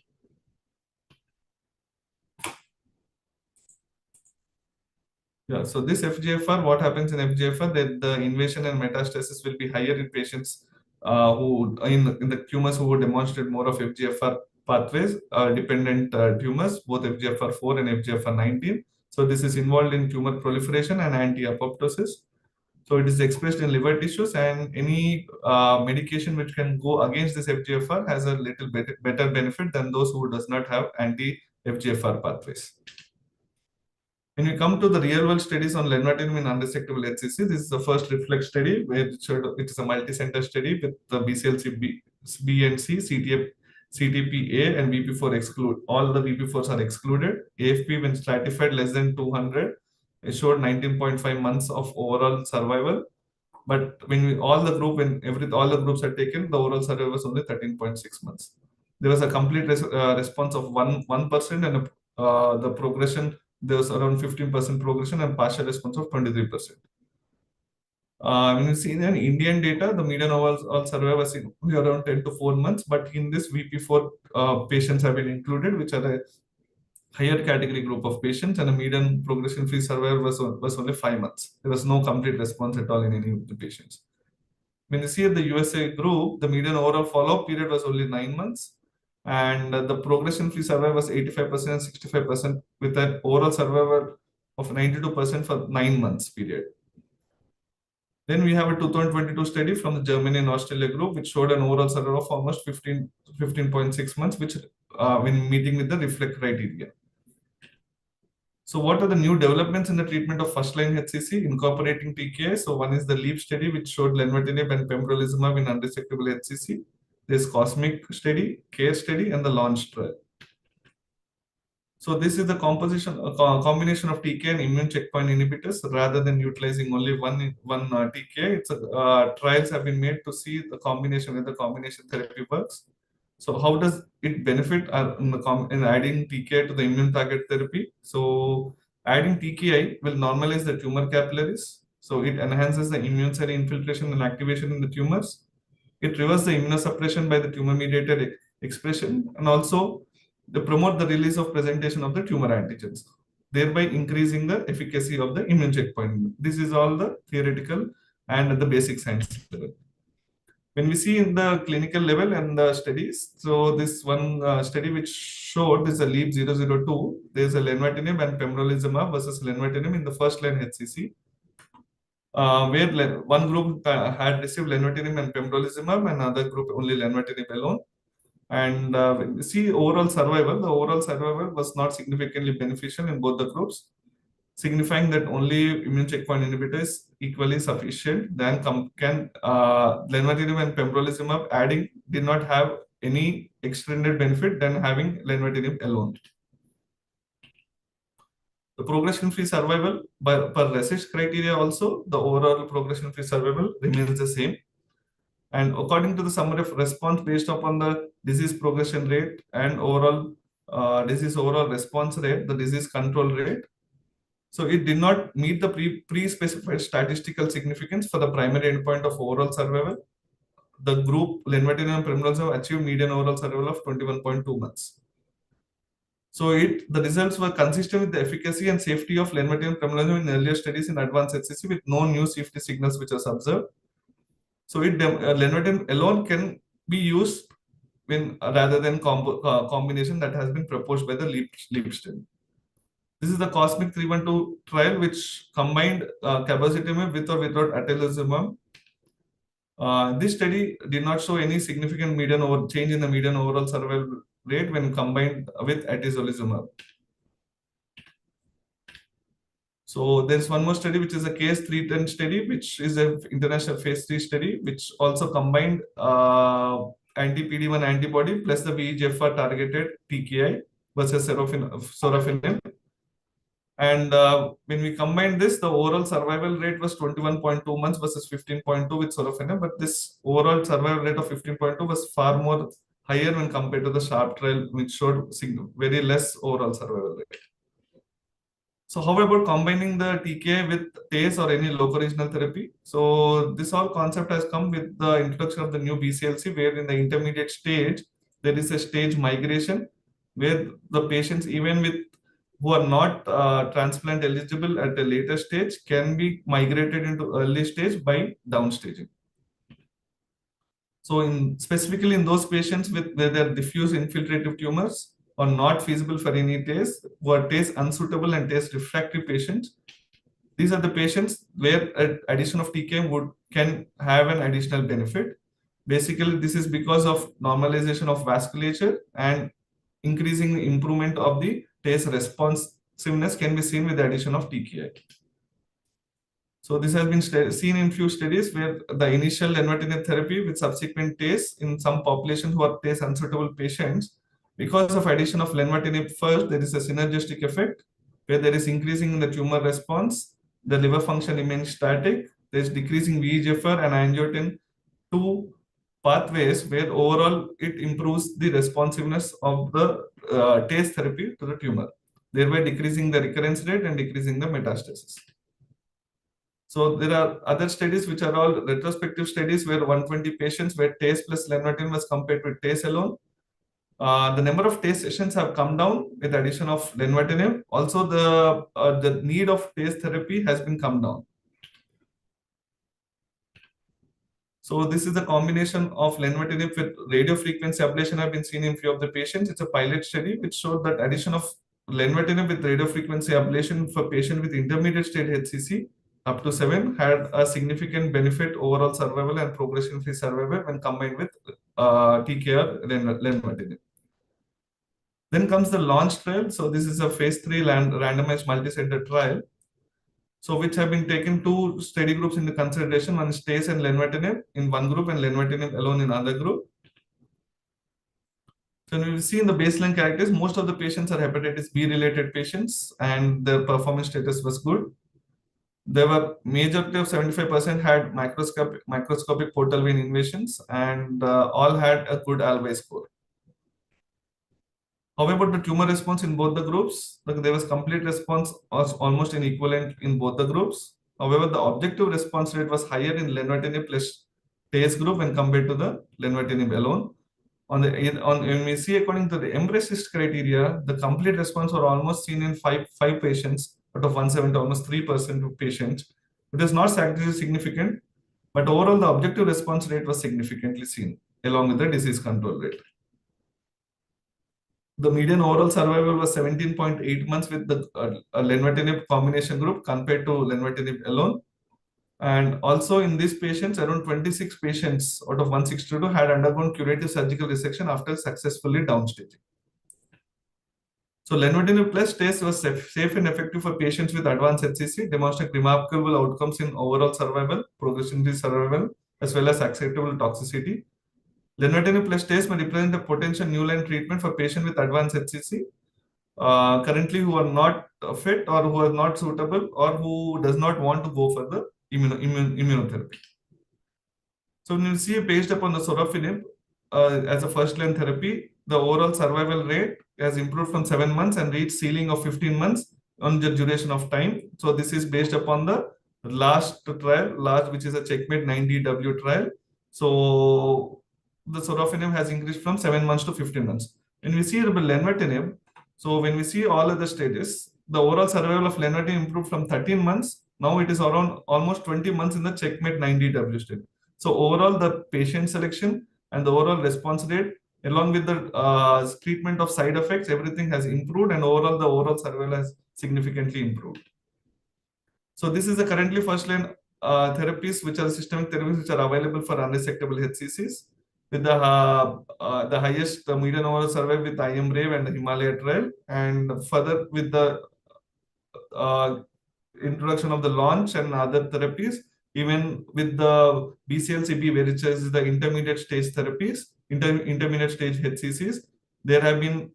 Yeah, so this FGFR, what happens in FGFR, that the invasion and metastasis will be higher in patients who in the tumors who demonstrate more of FGFR pathways, dependent tumors, both FGFR4 and FGFR19. So this is involved in tumor proliferation and anti-apoptosis. So it is expressed in liver tissues, and any medication which can go against this FGFR has a little bit better benefit than those who does not have anti-FGFR pathways. When we come to the real-world studies on lenvatinib in unresectable HCC, this is the first REFLECT study where it is a multi-center study with the BCLC B and C, CTP-A and VP4 exclude. All the VP4s are excluded. AFP when stratified less than 200, it showed 19.5 months of overall survival. But when all the groups are taken, the overall survival was only 13.6 months. There was a complete response of 1% and the progression, there was around 15% progression and partial response of 23%. When you see in Indian data, the median overall survival was around 10 to 4 months, but in this VP4 patients have been included, which are a higher category group of patients, and a median progression-free survival was only 5 months. There was no complete response at all in any of the patients. When you see the USA group, the median overall follow-up period was only 9 months, and the progression-free survival was 85% and 65%, with an overall survival of 92% for 9 months period. Then we have a 2022 study from the Germany and Australia group, which showed an overall survival of almost 15.6 months, which when meeting with the REFLECT criteria. So what are the new developments in the treatment of first-line HCC incorporating TKI? So one is the LEAP study, which showed lenvatinib and pembrolizumab in unresectable HCC. There's COSMIC study, CARE study, and the LAUNCH trial. So this is the combination of TKI and immune checkpoint inhibitors rather than utilizing only one TKI. Trials have been made to see the combination, whether the combination therapy works. So how does it benefit in adding TKI to the immune target therapy? So adding TKI will normalize the tumor capillaries. So it enhances the immune cell infiltration and activation in the tumors. It reverses the immunosuppression by the tumor-mediated expression, and also they promote the release of presentation of the tumor antigens, thereby increasing the efficacy of the immune checkpoint. This is all the theoretical and the basic science level. When we see in the clinical level and the studies, so this one study which showed this is a LEAP 002, there's a lenvatinib and pembrolizumab versus lenvatinib in the first line HCC, where one group had received lenvatinib and pembrolizumab, and another group only lenvatinib alone. And when we see overall survival, the overall survival was not significantly beneficial in both the groups, signifying that only immune checkpoint inhibitor is equally sufficient. Then lenvatinib and pembrolizumab adding did not have any extended benefit than having lenvatinib alone. The progression-free survival per RECIST criteria also, the overall progression-free survival remains the same. And according to the summary of response based upon the disease progression rate and overall disease overall response rate, the disease control rate, so it did not meet the pre-specified statistical significance for the primary endpoint of overall survival. The group lenvatinib and pembrolizumab achieved median overall survival of 21.2 months. So the results were consistent with the efficacy and safety of lenvatinib and pembrolizumab in earlier studies in advanced HCC with no new safety signals which was observed. So lenvatinib alone can be used when rather than combination that has been proposed by the LEAP study. This is the COSMIC 312 trial which combined cabozantinib with or without atezolizumab. This study did not show any significant change in the median overall survival rate when combined with atezolizumab. So there's one more study which is a case 310 study, which is an international phase 3 study, which also combined anti-PD-1 antibody plus the VEGFR targeted TKI versus sorafenib. And when we combine this, the overall survival rate was 21.2 months versus 15.2 with sorafenib. But this overall survival rate of 15.2 was far more higher when compared to the SHARP trial, which showed very less overall survival rate. So how about combining the TKI with TACE or any local regional therapy? So this whole concept has come with the introduction of the new BCLC, where in the intermediate stage, there is a stage migration where the patients, even with who are not transplant eligible at a later stage, can be migrated into early stage by downstaging. So specifically in those patients where there are diffuse infiltrative tumors or not feasible for any TACE, who are TACE unsuitable and TACE refractory patients, these are the patients where addition of TKI can have an additional benefit. Basically, this is because of normalization of vasculature and increasing the improvement of the TACE responsiveness can be seen with the addition of TKI. So this has been seen in few studies where the initial lenvatinib therapy with subsequent TACE in some population who are TACE unsuitable patients, because of addition of lenvatinib first, there is a synergistic effect where there is increasing in the tumor response, the liver function remains static, there is decreasing VEGFR and angiotensin 2 pathways where overall it improves the responsiveness of the TACE therapy to the tumor, thereby decreasing the recurrence rate and decreasing the metastasis. So there are other studies which are all retrospective studies where 120 patients where TACE plus lenvatinib was compared with TACE alone. The number of TACE sessions have come down with the addition of lenvatinib. Also, the need of TACE therapy has been come down. So this is a combination of lenvatinib with radiofrequency ablation have been seen in few of the patients. It's a pilot study which showed that addition of lenvatinib with radiofrequency ablation for patient with intermediate stage HCC up to 7 had a significant benefit overall survival and progression-free survival when combined with TKI lenvatinib. Then comes the launch trial. So this is a phase 3 randomized multi-center trial. So which have been taken 2 study groups into consideration. One is TACE and lenvatinib in one group and lenvatinib alone in another group. So when we see in the baseline characteristics, most of the patients are hepatitis B related patients and their performance status was good. There were majority of 75% had microscopic portal vein invasions and all had a good ALVI score. How about the tumor response in both the groups? There was complete response was almost equivalent in both the groups. However, the objective response rate was higher in lenvatinib plus TACE group when compared to the lenvatinib alone. When we see according to the RECIST criteria, the complete response were almost seen in five patients out of 170, almost 3% of patients. It is not statistically significant, But overall, the objective response rate was significantly seen along with the disease control rate. The median overall survival was 17.8 months with the lenvatinib combination group compared to lenvatinib alone. And also in these patients, around 26 patients out of 162 had undergone curative surgical resection after successfully downstaging. So lenvatinib plus TACE was safe and effective for patients with advanced HCC, demonstrate remarkable outcomes in overall survival, progression-free survival, as well as acceptable toxicity. Lenvatinib plus TACE may represent a potential new line treatment for patients with advanced HCC, currently who are not fit or who are not suitable or who does not want to go for the immunotherapy. So when you see based upon the sorafenib as a first-line therapy, the overall survival rate has improved from 7 months and reached ceiling of 15 months on the duration of time. So this is based upon the last trial, which is a checkmate 9DW trial. So the sorafenib has increased from 7 months to 15 months. When we see lenvatinib, so when we see all other stages, the overall survival of lenvatinib improved from 13 months. Now it is around almost 20 months in the checkmate 9DW stage. So overall, the patient selection and the overall response rate, along with the treatment of side effects, everything has improved, and overall, the overall survival has significantly improved. So this is the currently first-line therapies, which are systemic therapies, which are available for unresectable HCCs, with the highest median overall survival with IM Brave and the Himalaya trial, and further with the introduction of the launch and other therapies, even with the BCLCB, which is the intermediate stage therapies, intermediate stage HCCs, there have been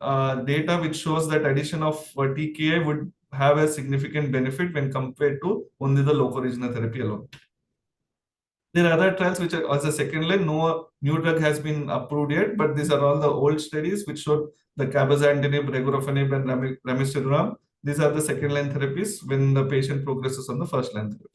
data which shows that addition of TKI would have a significant benefit when compared to only the local regional therapy alone. There are other trials which are as a second line. No new drug has been approved yet, but these are all the old studies which showed the cabozantinib, regorafenib, and ramucirumab. These are the second line therapies when the patient progresses on the first line therapy.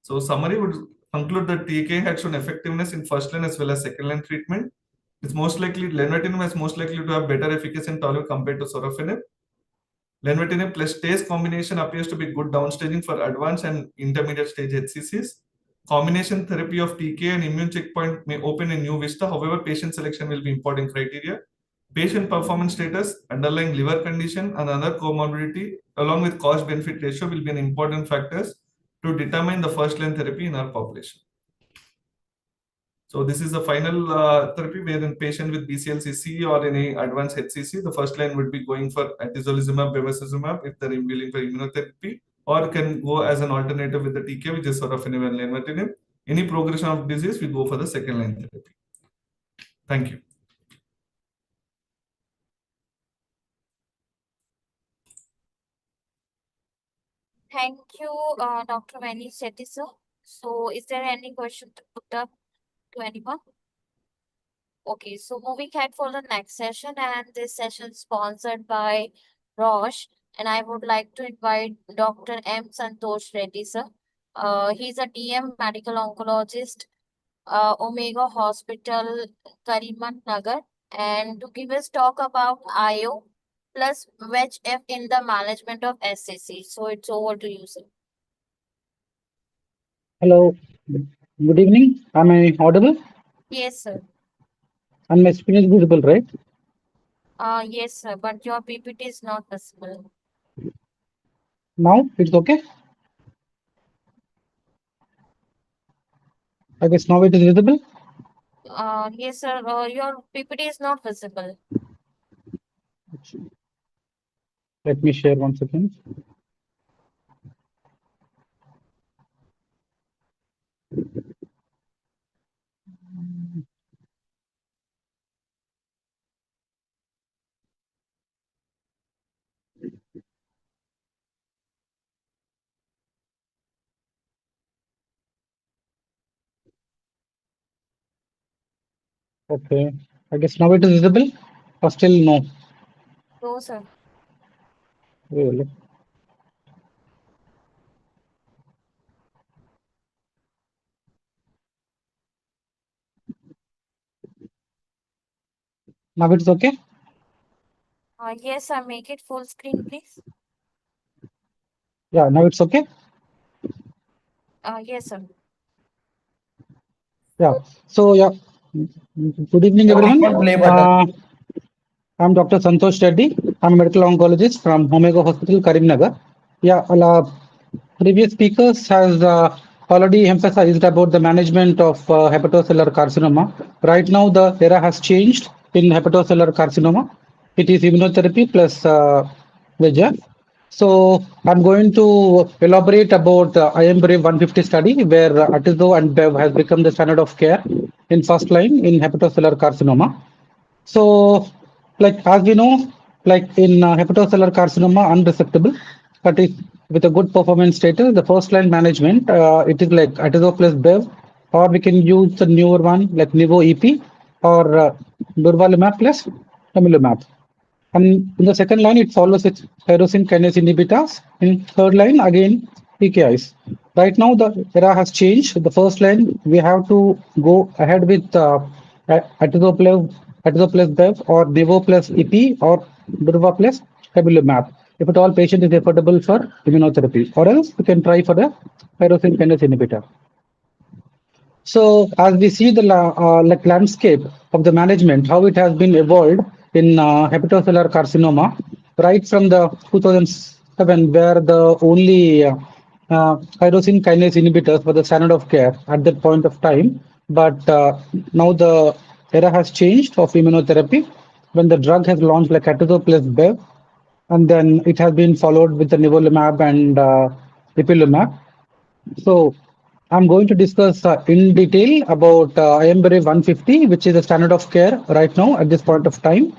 So summary would conclude that TKI had shown effectiveness in first line as well as second line treatment. It's most likely lenvatinib is most likely to have better efficacy in tolerance compared to sorafenib. Lenvatinib plus TACE combination appears to be good downstaging for advanced and intermediate stage HCCs. Combination therapy of TKI and immune checkpoint may open a new vista. However, patient selection will be important criteria. Patient performance status, underlying liver condition, and other comorbidity, along with cost-benefit ratio, will be an important factors to determine the first-line therapy in our population. So this is the final therapy where in patient with BCLCC or any advanced HCC, the first line would be going for atezolizumab, bevacizumab if they're willing for immunotherapy, or can go as an alternative with the TK, which is sorafenib and lenvatinib. Any progression of disease, we go for the second line therapy. Thank you. Thank you, Dr. Vani Shetty, sir. So is there any question to put up to anyone? Okay, so moving ahead for the next session, and this session sponsored by Roche, and I would like to invite Dr. M. Santosh Reddy, sir. He's a DM medical oncologist, Omega Hospital, Kariman Nagar, and to give us talk about IO plus VEGF in the management of SCC. So it's over to you, sir. Hello, good evening. Am I audible? Yes, sir. And my screen is visible, right? Yes, sir, but your PPT is not visible. Now it's okay. I guess now it is visible. Yes, sir, your PPT is not visible. Let me share once again. Okay, I guess now it is visible, or still no? No, sir. Really? Now it's okay. Yes, sir, make it full screen, please. Yeah, now it's okay. Yes, sir. Yeah. So yeah. Good evening, everyone. Play button. I'm Dr. Santosh Reddy. I'm a medical oncologist from Omega Hospital, Karimnagar. Yeah, previous speakers has already emphasized about the management of hepatocellular carcinoma. Right now, the era has changed in hepatocellular carcinoma. It is immunotherapy plus VEGF. So I'm going to elaborate about IMBRAVE 150 study where Atizo and Bev has become the standard of care in first line in hepatocellular carcinoma. So, like as we know, like in hepatocellular carcinoma, unresectable, but if with a good performance status, the first line management, it is like Atizo plus Bev, or we can use the newer one like Nivo EP or Durvalumab plus Temilumab. And in the second line, it follows with tyrosine kinase inhibitors. In third line, again, TKIs. Right now, the era has changed. The first line, we have to go ahead with Atizo plus Bev or Nivo plus EP or Durva plus Temilumab. If at all patient is affordable for immunotherapy, or else we can try for the tyrosine kinase inhibitor. So as we see the like landscape of the management, how it has been evolved in hepatocellular carcinoma, right from the 2007, where the only tyrosine kinase inhibitors were the standard of care at that point of time. But now the era has changed of immunotherapy when the drug has launched like Atizo plus Bev, and then it has been followed with the nivolumab and ipilimumab. So I'm going to discuss in detail about IMBRAVE 150, which is the standard of care right now at this point of time.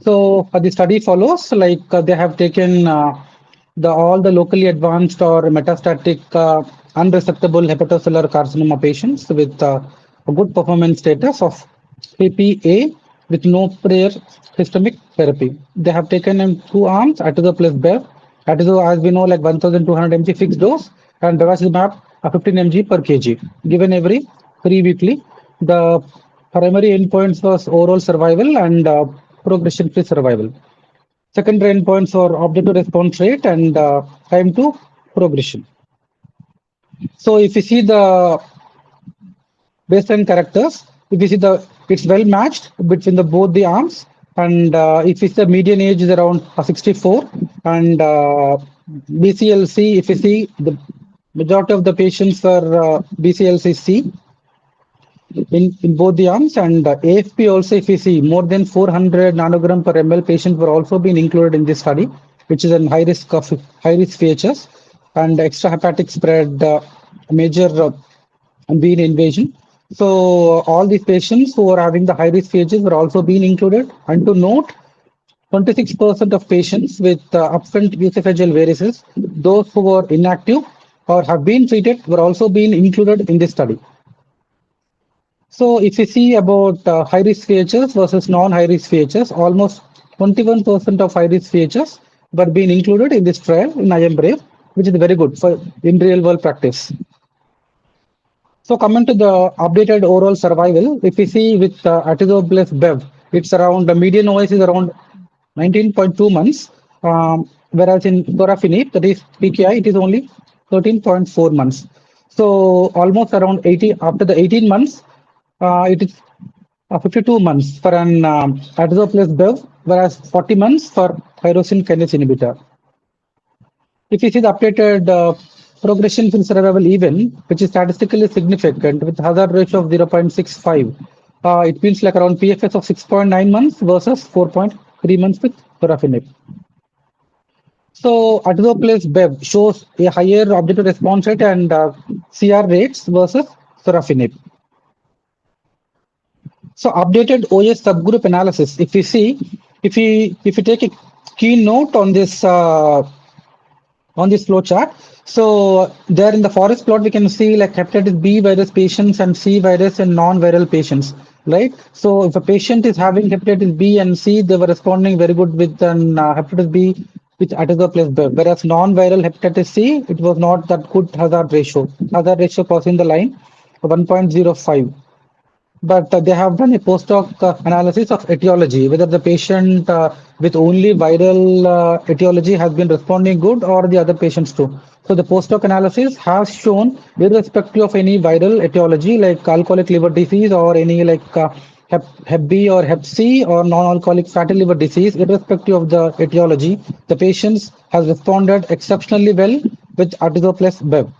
So the study follows like they have taken all the locally advanced or metastatic unresectable hepatocellular carcinoma patients with a good performance status of PPA with no prior systemic therapy. They have taken in two arms, Atizo plus Bev. Atizo, as we know, like 1,200 mg fixed dose, and bevacizumab 15 mg per kg, given every 3 weekly. The primary endpoints was overall survival and progression-free survival. Secondary endpoints were objective response rate and time to progression. So if you see the baseline characters, if you see it's well matched between the both the arms, and if it's the median age is around 64, and BCLC, if you see the majority of the patients are BCLC-C in both the arms, and AFP also, if you see more than 400 nanogram per ml patients were also being included in this study, which is in high risk features and extrahepatic spread, major vein invasion. So all these patients who are having the high risk features were also being included. And to note, 26% of patients with upfront esophageal varices, those who were inactive or have been treated, were also being included in this study. So if you see about high-risk features versus non-high-risk features, almost 21% of high-risk features were being included in this trial in IMBRAVE, which is very good for in real-world practice. So coming to the updated overall survival, if you see with Atizo plus Bev, it's around the median OS is around 19.2 months, whereas in sorafenib, that is PKI, it is only 13.4 months. So almost around 80 after the 18 months. It is 52 months for an Atizo plus Bev, whereas 40 months for tyrosine kinase inhibitor. If you see the updated progression-free survival even, which is statistically significant with hazard ratio of 0.65, it means like around PFS of 6.9 months versus 4.3 months with sorafenib. So Atizo plus Bev shows a higher objective response rate and CR rates versus sorafenib. So updated OS subgroup analysis. If you see, if you take a keynote on this flow chart, so there in the forest plot we can see like hepatitis B virus patients and C virus and non-viral patients, right? So if a patient is having hepatitis B and C, they were responding very good with an hepatitis B with Atizo plus Bev, whereas non-viral hepatitis C, it was not that good hazard ratio. Hazard ratio crossing the line of 1.05. but they have done a post-hoc analysis of etiology, whether the patient with only viral etiology has been responding good or the other patients too. So the post-hoc analysis has shown, irrespective of any viral etiology like alcoholic liver disease or any like Hep B or Hep C or non-alcoholic fatty liver disease, irrespective of the etiology, the patients has responded exceptionally well with Atezolizumab plus Bev.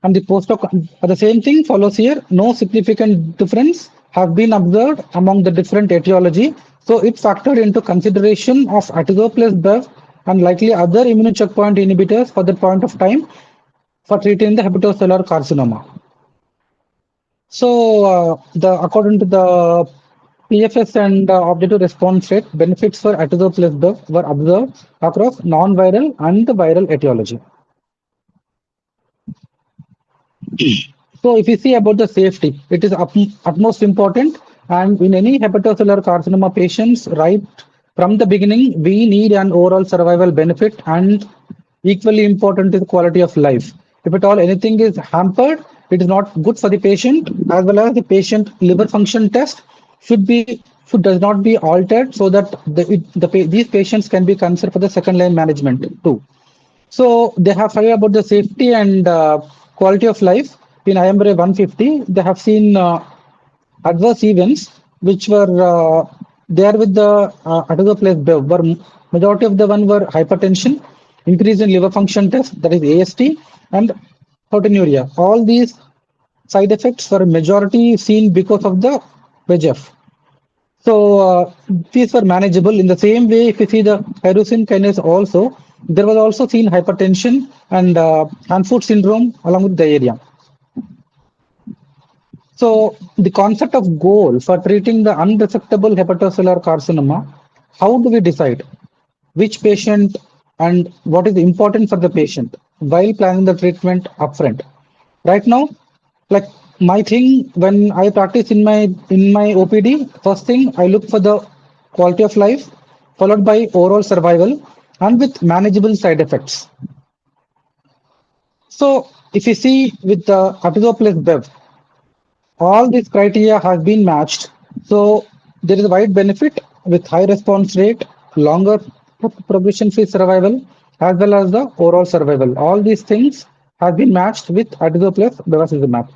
And the postdoc, the same thing follows here. No significant difference has been observed among the different etiology. So it factored into consideration of Atezolizumab plus Bev and likely other immune checkpoint inhibitors for that point of time for treating the hepatocellular carcinoma. So according to the PFS and objective response rate, benefits for Atezolizumab plus Bev were observed across non-viral and viral etiology. So if you see about the safety, it is utmost important. And in any hepatocellular carcinoma patients, right from the beginning, we need an overall survival benefit, and equally important is quality of life. If at all anything is hampered, it is not good for the patient, as well as the patient liver function test should does not be altered, so that these patients can be considered for the second line management too. So they have studied about the safety and quality of life. In IMBRA 150, they have seen adverse events which were there with the Atezolizumab plus Bev. Were majority of the one were hypertension, increase in liver function test, that is AST, and proteinuria. All these side effects were majority seen because of the VEGF. So these were manageable. In the same way, if you see the tyrosine kinase also, there was also seen hypertension and hand-foot syndrome along with diarrhea. So the concept of goal for treating the unresectable hepatocellular carcinoma, how do we decide which patient and what is important for the patient while planning the treatment upfront? Right now, like my thing, when I practice in my OPD, first thing I look for the quality of life, followed by overall survival and with manageable side effects. So if you see with the Atezolizumab plus Bev, all these criteria has been matched. So there is a wide benefit with high response rate, longer progression-free survival, as well as the overall survival. All these things have been matched with Atezolizumab plus bevacizumab.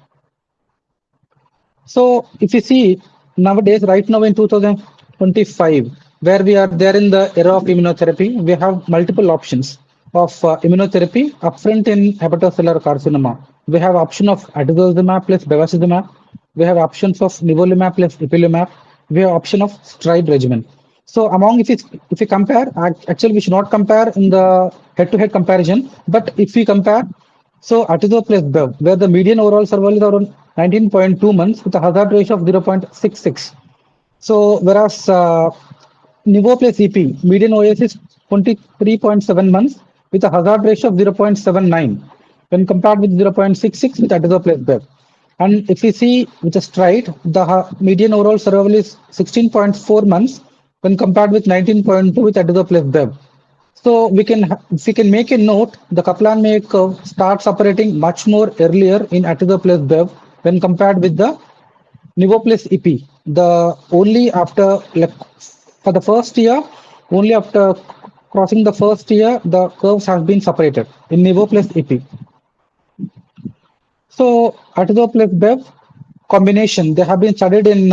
So if you see nowadays, right now in 2025, where we are there in the era of immunotherapy, we have multiple options of immunotherapy upfront in hepatocellular carcinoma. We have option of atezolizumab plus bevacizumab. We have options of nivolumab plus ipilimumab. We have option of stride regimen. So among, if you compare, actually we should not compare in the head-to-head comparison, but if we compare, so Atezolizumab plus Bev, where the median overall survival is around 19.2 months with a hazard ratio of 0.66. So whereas Nivo plus EP, median OS is 23.7 months with a hazard ratio of 0.79 when compared with 0.66 with Atezolizumab plus Bev. And if we see with a stride, the median overall survival is 16.4 months when compared with 19.2 with Atezolizumab plus Bev. So we can make a note, the Kaplan-Meier curve starts operating much more earlier in Atezolizumab plus Bev when compared with the Nivo plus EP. The only after, like for the first year, only after crossing the first year, the curves have been separated in Nivo plus EP. So Atezolizumab plus Bev combination, they have been studied in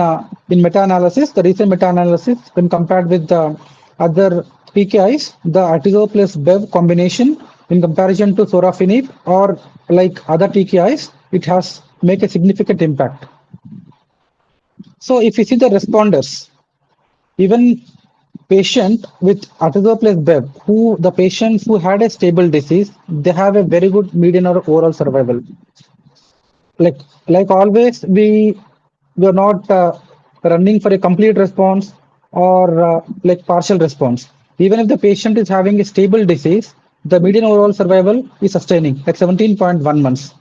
meta-analysis. The recent meta-analysis, when compared with the other TKIs, the Atezolizumab plus Bev combination in comparison to sorafenib or like other TKIs, it has make a significant impact. So if you see the responders, even patient with Atezolizumab plus Bev, the patients who had a stable disease, they have a very good median or overall survival. Like always, we are not running for a complete response or like partial response. Even if the patient is having a stable disease, the median overall survival is sustaining, like 17.1 months.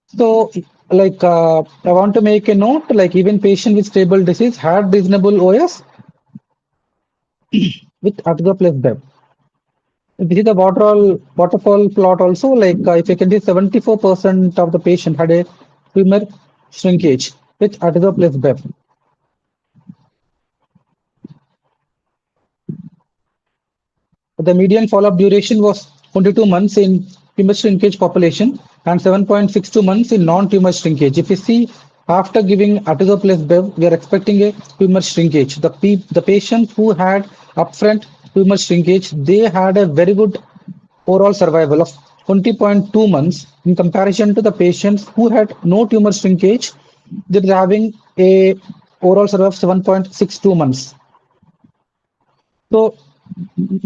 So, like I want to make a note, like even patient with stable disease had reasonable OS with Atezolizumab plus Bev. This is the waterfall plot also, like if you can see 74% of the patient had a tumor shrinkage with atezo plus bev. The median follow-up duration was 22 months in tumor shrinkage population and 7.62 months in non-tumor shrinkage. If you see, after giving atezo plus bev, we are expecting a tumor shrinkage. The patients who had upfront tumor shrinkage, they had a very good overall survival of 20.2 months in comparison to the patients who had no tumor shrinkage, they're having a overall survival of 7.62 months. So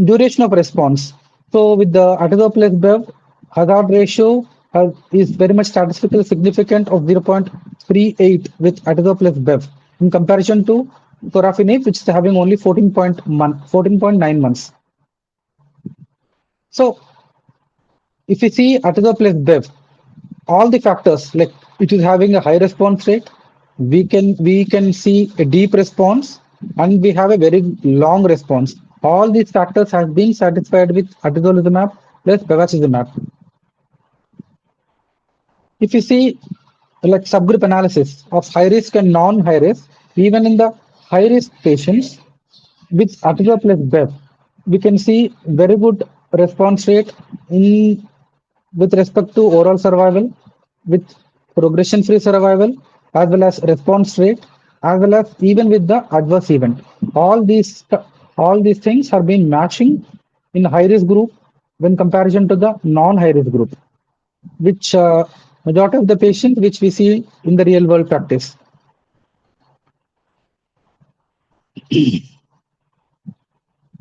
duration of response. So with the atezo plus bev, hazard ratio is very much statistically significant of 0.38 with atezo plus bev in comparison to sorafenib, which is having only 14.9 months. So if you see atezo plus bev, all the factors like it is having a high response rate, we can see a deep response, and we have a very long response. All these factors have been satisfied with atezolizumab plus bevacizumab. If you see like subgroup analysis of high risk and non-high risk, even in the high risk patients with atezo plus bev, we can see very good response rate in with respect to overall survival, with progression-free survival, as well as response rate, as well as even with the adverse event. All these things have been matching in high risk group when comparison to the non-high risk group, which majority of the patients which we see in the real world practice.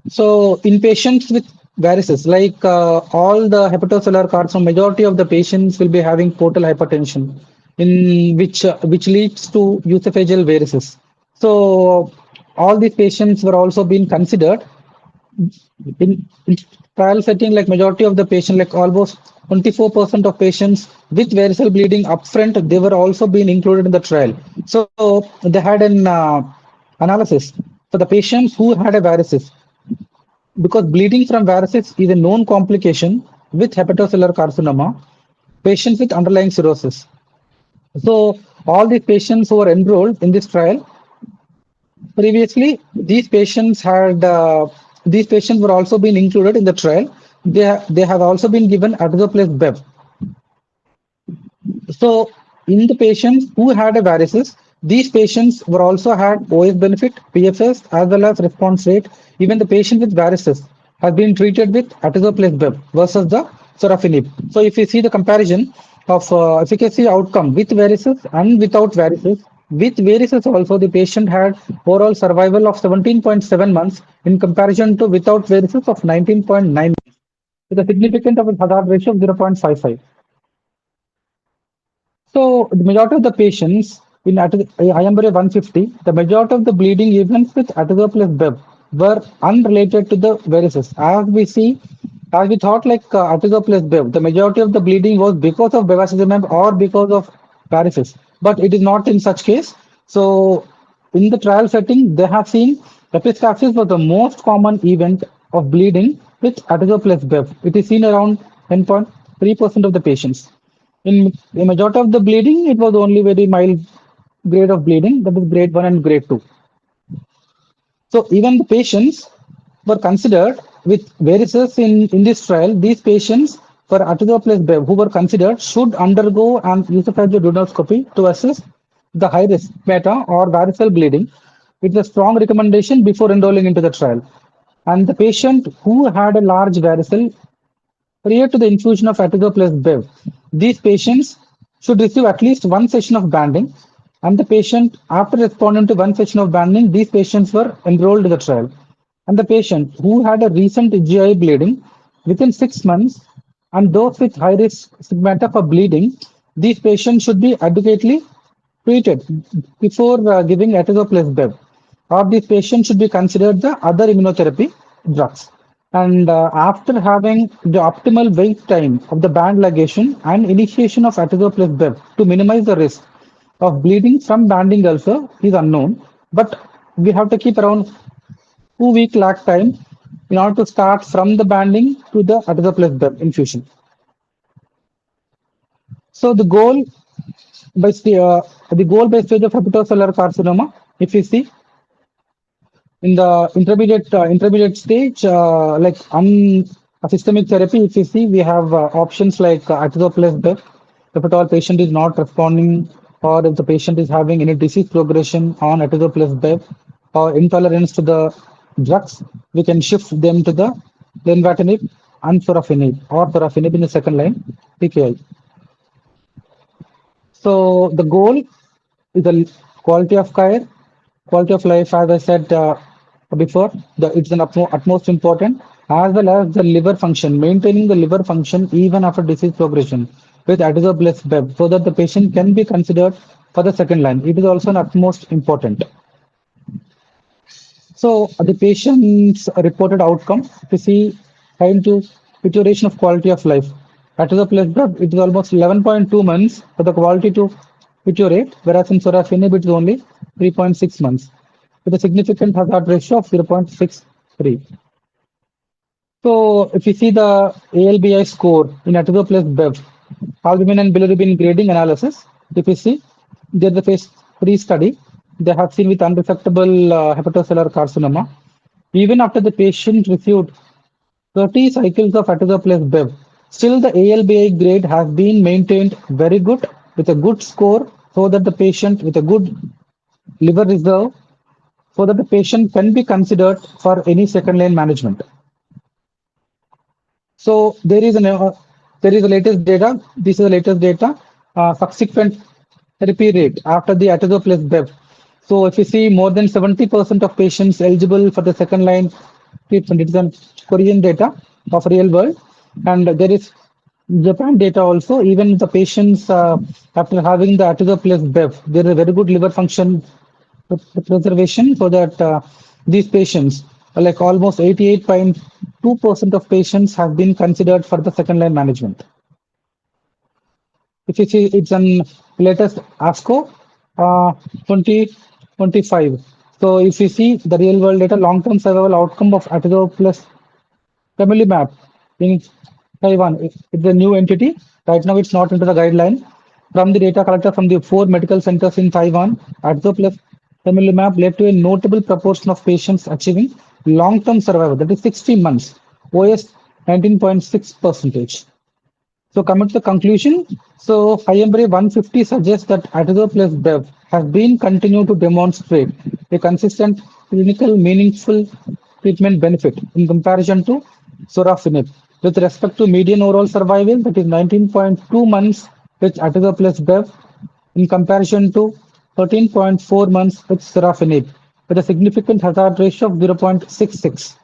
So in patients with varices, like all the hepatocellular carcinoma, majority of the patients will be having portal hypertension, in which leads to esophageal varices. So all these patients were also being considered in trial setting. Like majority of the patient, like almost 24% of patients with variceal bleeding upfront, they were also being included in the trial. So they had an analysis for the patients who had a varices, because bleeding from varices is a known complication with hepatocellular carcinoma, patients with underlying cirrhosis. So all the patients who were enrolled in this trial, previously these patients were also being included in the trial. They have also been given atezo plus bev. So in the patients who had a varices, these patients were also had OS benefit, PFS, as well as response rate. Even the patient with varices has been treated with atezo plus bev versus the sorafenib. So if you see the comparison of efficacy outcome with varices and without varices, with varices also the patient had overall survival of 17.7 months in comparison to without varices of 19.9 months, with a significant of a hazard ratio of 0.55. So the majority of the patients in IMBRA 150, the majority of the bleeding events with atezo plus bev were unrelated to the varices. As we thought like atezo plus bev, the majority of the bleeding was because of bevacizumab or because of varices, but it is not in such case. So in the trial setting, they have seen epistaxis was the most common event of bleeding with atezo plus bev. It is seen around 10.3% of the patients. In the majority of the bleeding, it was only very mild grade of bleeding, that is grade 1 and grade 2. So even the patients were considered with varices in this trial. These patients for atezo plus bev who were considered should undergo an esophageal to assess the high risk meta or variceal bleeding. It's a strong recommendation before enrolling into the trial. And the patient who had a large varicose prior to the infusion of atezo plus bev, these patients should receive at least one session of banding, and the patient, after responding to one session of banding, these patients were enrolled in the trial. And the patient who had a recent GI bleeding within 6 months, and those with high risk stigmata for bleeding, these patients should be adequately treated before giving atezo plus bev. Or these patients should be considered the other immunotherapy drugs. And after having the optimal wait time of the band ligation and initiation of atezo plus bev to minimize the risk of bleeding from banding ulcer is unknown, but we have to keep around 2-week lag time in order to start from the banding to the atezo plus bev infusion. So the goal by the goal-based stage of hepatocellular carcinoma, if you see in the intermediate stage, like systemic therapy, if you see, we have options like atezo plus bev. If at all patient is not responding, or if the patient is having any disease progression on atezo plus bev, or intolerance to the drugs, we can shift them to the lenvatinib and sorafenib, or sorafenib in the second line TKI. So the goal is the quality of care, quality of life, as I said before, it's an utmost important, as well as the liver function, maintaining the liver function even after disease progression with atezo plus bev, so that the patient can be considered for the second line. It is also an utmost important. So the patient's reported outcome, to see time to deterioration of quality of life. Atezo plus bev, it is almost 11.2 months for the quality to deteriorate, whereas in sorafenib it is only 3.6 months, with a significant hazard ratio of 0.63. So if you see the ALBI score in atezo plus bev, albumin and bilirubin grading analysis, if you see, there's a phase 3 study they have seen with unresectable hepatocellular carcinoma. Even after the patient received 30 cycles of atezo plus bev, still the ALBI grade has been maintained very good with a good score, so that the patient with a good liver reserve, so that the patient can be considered for any second line management. So there is a latest data. This is the latest data. Subsequent therapy rate after the atezo plus bev. So if you see, more than 70% of patients eligible for the second line treatment. It is on Korean data of real world, and there is Japan data also. Even the patients after having the atezo plus bev, there is a very good liver function preservation, so that these patients, like almost 88.2% of patients, have been considered for the second line management. If you see, it's an latest ASCO 2025. So if you see the real world data, long-term survival outcome of atezo plus pembrolizumab in Taiwan, it's a new entity. Right now, it's not into the guideline. From the data collected from the 4 medical centers in Taiwan, atezo plus pembrolizumab led to a notable proportion of patients achieving long-term survival, that is 60 months, OS 19.6%. So coming to the conclusion, so IMBRE 150 suggests that atezo plus bev has been continued to demonstrate a consistent clinical meaningful treatment benefit in comparison to sorafenib with respect to median overall survival, that is 19.2 months with atezo plus bev in comparison to 13.4 months with sorafenib, with a significant hazard ratio of 0.66.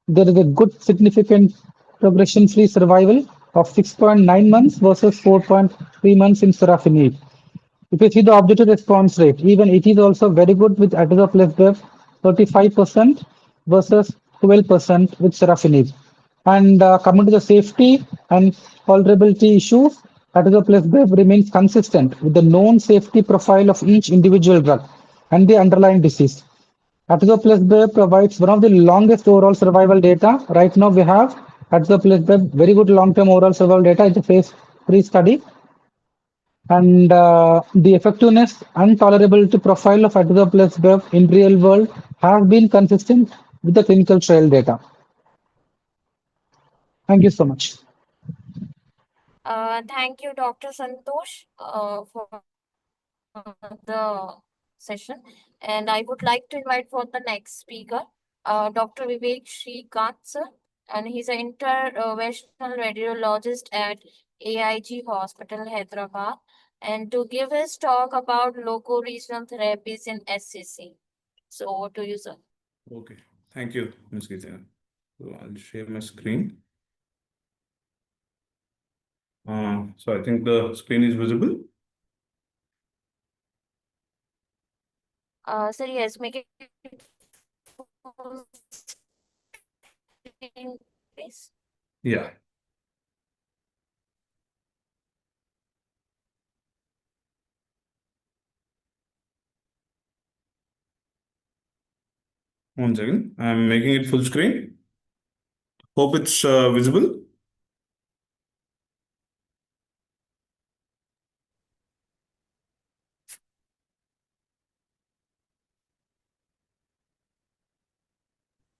There is a good significant progression-free survival of 6.9 months versus 4.3 months in sorafenib. If you see the objective response rate, even it is also very good with atezo plus bev, 35% versus 12% with sorafenib. And coming to the safety and tolerability issues, atezo plus bev remains consistent with the known safety profile of each individual drug and the underlying disease. Atezo plus bev provides one of the longest overall survival data. Right now, we have atezo plus bev, very good long-term overall survival data. It's a phase 3 study. And the effectiveness and tolerability profile of atezo plus bev in real world has been consistent with the clinical trial data. Thank you so much. Thank you, Dr. Santosh, for the session. And I would like to invite for the next speaker, Dr. Vivek Shrikant, sir. And he's an interventional radiologist at AIG Hospital, Hyderabad, and to give his talk about local regional therapies in HCC. So over to you, sir. Okay, thank you, Ms. Geeta. So I'll share my screen. So I think the screen is visible. Sir, yes, make it full screen, please. Yeah. One second, I'm making it full screen. Hope it's visible.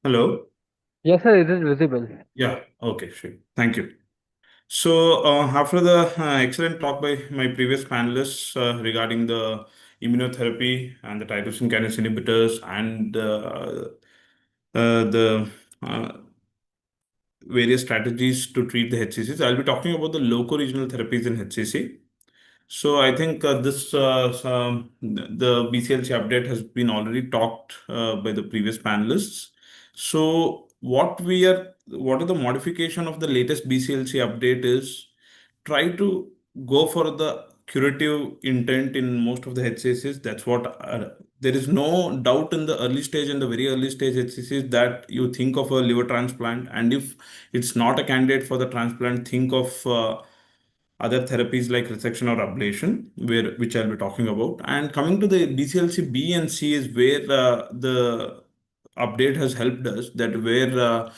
Hello. Yes, sir, it is visible. Yeah. Okay. Sure. Thank you. So, after the excellent talk by my previous panelists regarding the immunotherapy and the tyrosine kinase inhibitors and the various strategies to treat the HCCs, I'll be talking about the local regional therapies in HCC. So I think the BCLC update has been already talked by the previous panelists. So what are the modification of the latest BCLC update is try to go for the curative intent in most of the HCCs. That's what there is no doubt in the early stage, in the very early stage HCCs, that you think of a liver transplant, and if it's not a candidate for the transplant, think of other therapies like resection or ablation, which I'll be talking about. And coming to the BCLC B and C is where the update has helped us. That where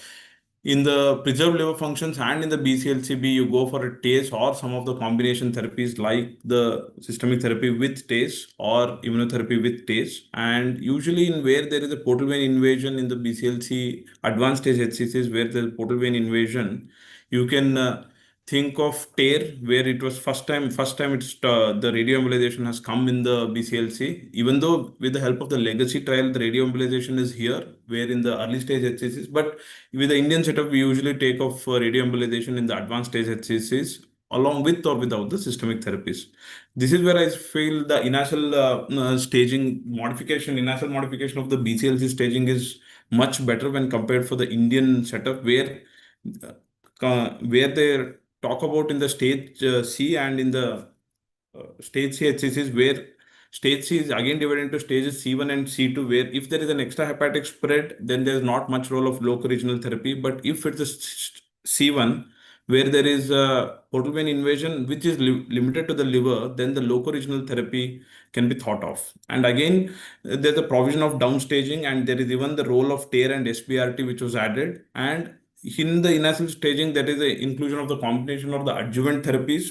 in the preserved liver functions and in the BCLC-B, you go for a TACE or some of the combination therapies like the systemic therapy with TACE or immunotherapy with TACE. And usually in where there is a portal vein invasion in the BCLC advanced stage HCCs, where there is portal vein invasion, you can think of TARE, where it was first time it's the radioembolization has come in the BCLC. Even though with the help of the legacy trial, the radioembolization is here, where in the early stage HCCs, but with the Indian setup, we usually take off radioembolization in the advanced stage HCCs along with or without the systemic therapies. This is where I feel the initial initial modification of the BCLC staging is much better when compared for the Indian setup, where they talk about in the stage C and in the stage C HCCs, where stage C is again divided into stages C1 and C2, where if there is an extrahepatic spread, then there's not much role of local regional therapy. But if it's a C1, where there is a portal vein invasion, which is limited to the liver, then the local regional therapy can be thought of. And again, there's a provision of downstaging, and there is even the role of TARE and SBRT, which was added. And in the initial staging, there is the inclusion of the combination of the adjuvant therapies,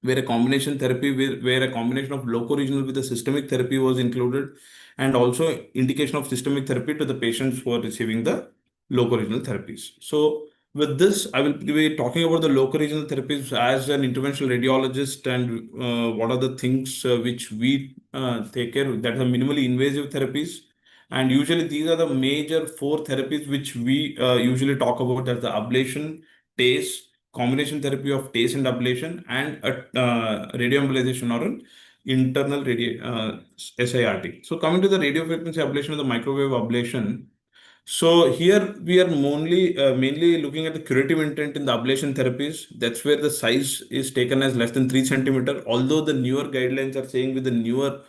where a combination therapy where a combination of local regional with the systemic therapy was included, and also indication of systemic therapy to the patients who are receiving the local regional therapies. So with this, I will be talking about the local regional therapies as an interventional radiologist, and what are the things which we take care of, that are minimally invasive therapies. And usually these are the major four therapies which we usually talk about, as the ablation, TACE, combination therapy of TACE and ablation, and a radioembolization or an internal SIRT. So coming to the radiofrequency ablation or the microwave ablation, so here we are mainly looking at the curative intent in the ablation therapies. That's where the size is taken as less than 3 centimeter. Although the newer guidelines are saying with the newer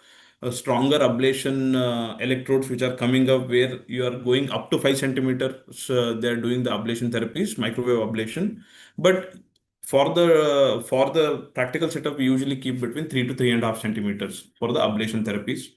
stronger ablation electrodes which are coming up, where you are going up to 5 centimeters, they're doing the ablation therapies, microwave ablation. But for the practical setup, we usually keep between 3 to 3.5 centimeters for the ablation therapies.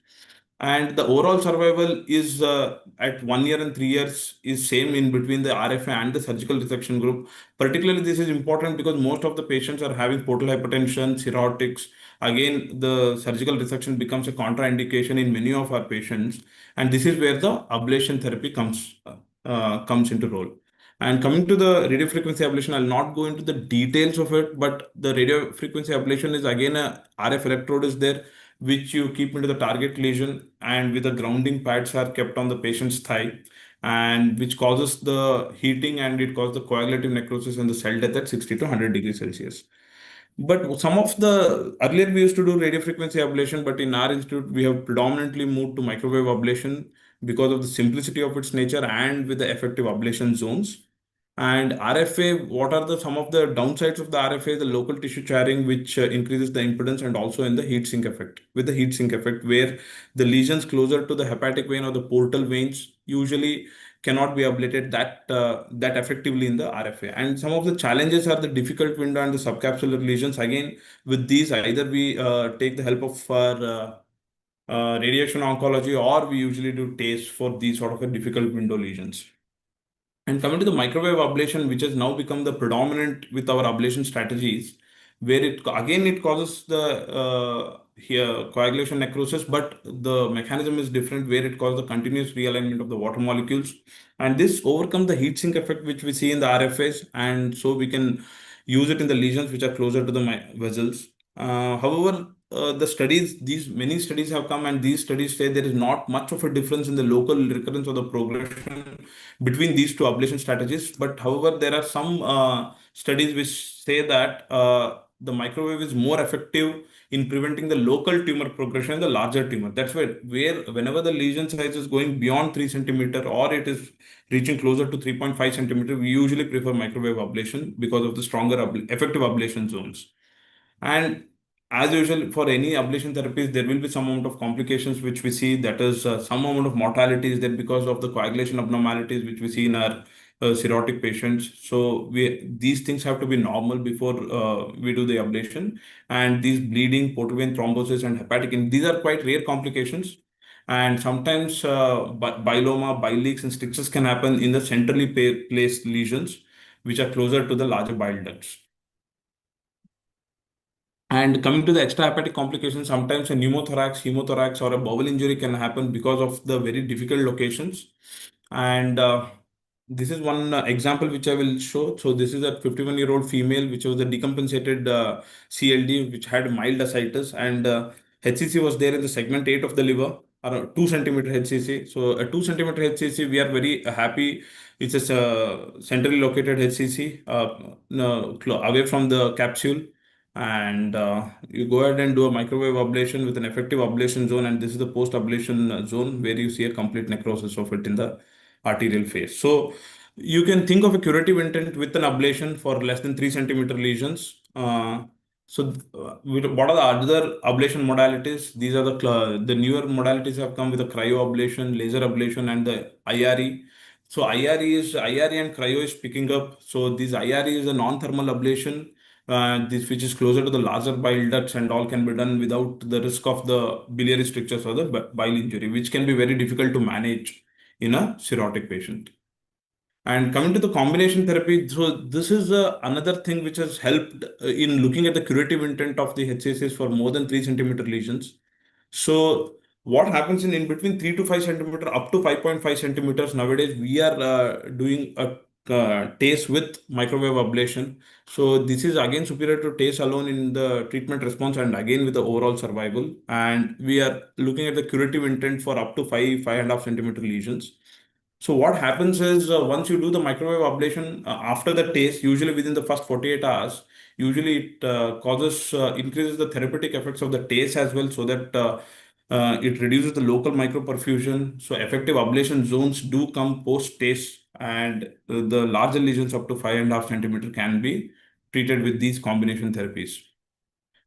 And the overall survival is at 1 year and 3 years is same in between the RFA and the surgical resection group. Particularly, this is important because most of the patients are having portal hypertension, cirrhotics. Again, the surgical resection becomes a contraindication in many of our patients, and this is where the ablation therapy comes into role. And coming to the radiofrequency ablation, I'll not go into the details of it, but the radiofrequency ablation is again a RF electrode is there, which you keep into the target lesion, and with the grounding pads are kept on the patient's thigh, and which causes the heating, and it causes the coagulative necrosis and the cell death at 60 to 100 degrees Celsius. But some of the earlier we used to do radiofrequency ablation, but in our institute we have predominantly moved to microwave ablation because of the simplicity of its nature and with the effective ablation zones. And RFA, what are some of the downsides of the RFA? The local tissue charring, which increases the impedance, and also in the heat sink effect. With the heat sink effect, where the lesions closer to the hepatic vein or the portal veins usually cannot be ablated that effectively in the RFA. And some of the challenges are the difficult window and the subcapsular lesions. Again, with these, either we take the help of our radiation oncology, or we usually do TACE for these sort of a difficult window lesions. And coming to the microwave ablation, which has now become the predominant with our ablation strategies, where it causes the here coagulation necrosis, but the mechanism is different, where it causes the continuous realignment of the water molecules, and this overcomes the heat sink effect which we see in the RFAs, and so we can use it in the lesions which are closer to the vessels. However, these many studies have come, and these studies say there is not much of a difference in the local recurrence or the progression between these two ablation strategies. But however, there are some studies which say that the microwave is more effective in preventing the local tumor progression in the larger tumor. That's where whenever the lesion size is going beyond 3 centimeter or it is reaching closer to 3.5 centimeter, we usually prefer microwave ablation because of the stronger effective ablation zones. And as usual, for any ablation therapies, there will be some amount of complications which we see. That is, some amount of mortality is there because of the coagulation abnormalities which we see in our cirrhotic patients. So these things have to be normal before we do the ablation. And these bleeding, portal vein thrombosis, and hepatic, these are quite rare complications. And sometimes biloma, bile leaks, and strictures can happen in the centrally placed lesions, which are closer to the larger bile ducts. And coming to the extrahepatic complications, sometimes a pneumothorax, hemothorax, or a bowel injury can happen because of the very difficult locations. And this is one example which I will show. So this is a 51-year-old female, which was a decompensated CLD, which had mild ascites, and HCC was there in the segment 8 of the liver, around 2 centimeter HCC. So a 2 centimeter HCC, we are very happy. It's a centrally located HCC away from the capsule. And you go ahead and do a microwave ablation with an effective ablation zone, and this is the post ablation zone where you see a complete necrosis of it in the arterial phase. So you can think of a curative intent with an ablation for less than 3 centimeter lesions. What are the other ablation modalities? These are the newer modalities have come with the cryo ablation, laser ablation, and the IRE. So IRE and cryo is picking up. So this IRE is a non-thermal ablation, which is closer to the larger bile ducts, and all can be done without the risk of the biliary strictures or the bile injury, which can be very difficult to manage in a cirrhotic patient. And coming to the combination therapy, so this is another thing which has helped in looking at the curative intent of the HCCs for more than 3 centimeter lesions. So what happens in between 3 to 5 centimeter up to 5.5 centimeters nowadays, we are doing a TACE with microwave ablation. So this is again superior to TACE alone in the treatment response, and again with the overall survival. And we are looking at the curative intent for up to 5.5 centimeter lesions. So what happens is once you do the microwave ablation after the TACE, usually within the first 48 hours, usually it increases the therapeutic effects of the TACE as well, so that it reduces the local microperfusion. So effective ablation zones do come post TACE, and the larger lesions up to 5.5 centimeter can be treated with these combination therapies.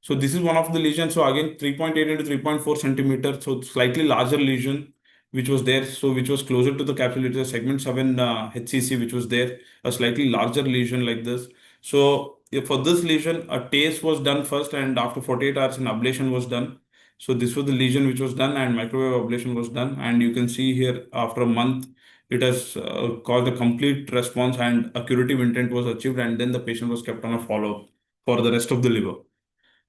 So this is one of the lesions. So again, 3.8 into 3.4 centimeter. So slightly larger lesion, which was there. So which was closer to the capsule. It was segment 7 HCC, which was there. A slightly larger lesion like this. So for this lesion, a TACE was done first, and after 48 hours, an ablation was done. So this was the lesion which was done, and microwave ablation was done. And you can see here after a month, it has caused a complete response, and a curative intent was achieved. And then the patient was kept on a follow-up for the rest of the liver.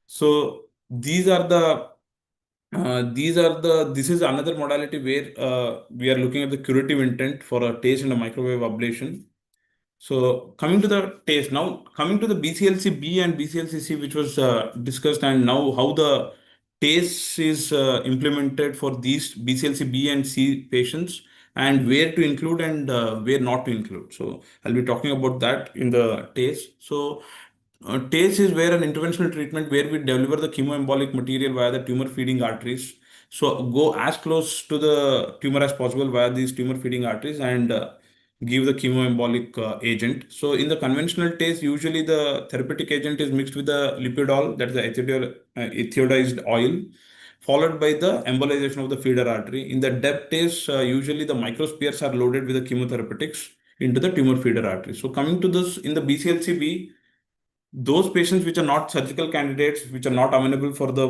So this is another modality where we are looking at the curative intent for a TACE and a microwave ablation. So coming to the TACE, now coming to the BCLC-B and BCLC-C, which was discussed, and now how the TACE is implemented for these BCLC-B and C patients, and where to include and where not to include. So I'll be talking about that in the TACE. So TACE is where an interventional treatment where we deliver the chemoembolic material via the tumor feeding arteries. So go as close to the tumor as possible via these tumor feeding arteries, and give the chemoembolic agent. So in the conventional TACE, usually the therapeutic agent is mixed with the lipidol, that is the ethiodized oil, followed by the embolization of the feeder artery. In the DEB TACE, usually the microspheres are loaded with the chemotherapeutics into the tumor feeder artery. So coming to this, in the BCLC-B, those patients which are not surgical candidates, which are not amenable for the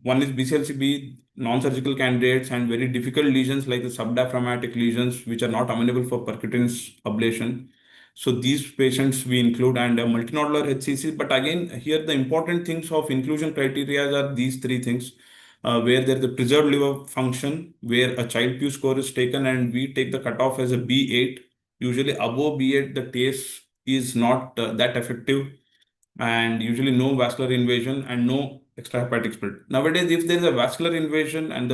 one is BCLC-B, non-surgical candidates, and very difficult lesions like the subdiaphragmatic lesions, which are not amenable for percutaneous ablation. So these patients we include, and multinodular HCC. But again, here the important things of inclusion criteria are these three things. Where there is a preserved liver function, where a Child-Pugh score is taken, and we take the cutoff as a B8. Usually above B8, the TACE is not that effective, and usually no vascular invasion and no extrahepatic spread. Nowadays, if there is a vascular invasion and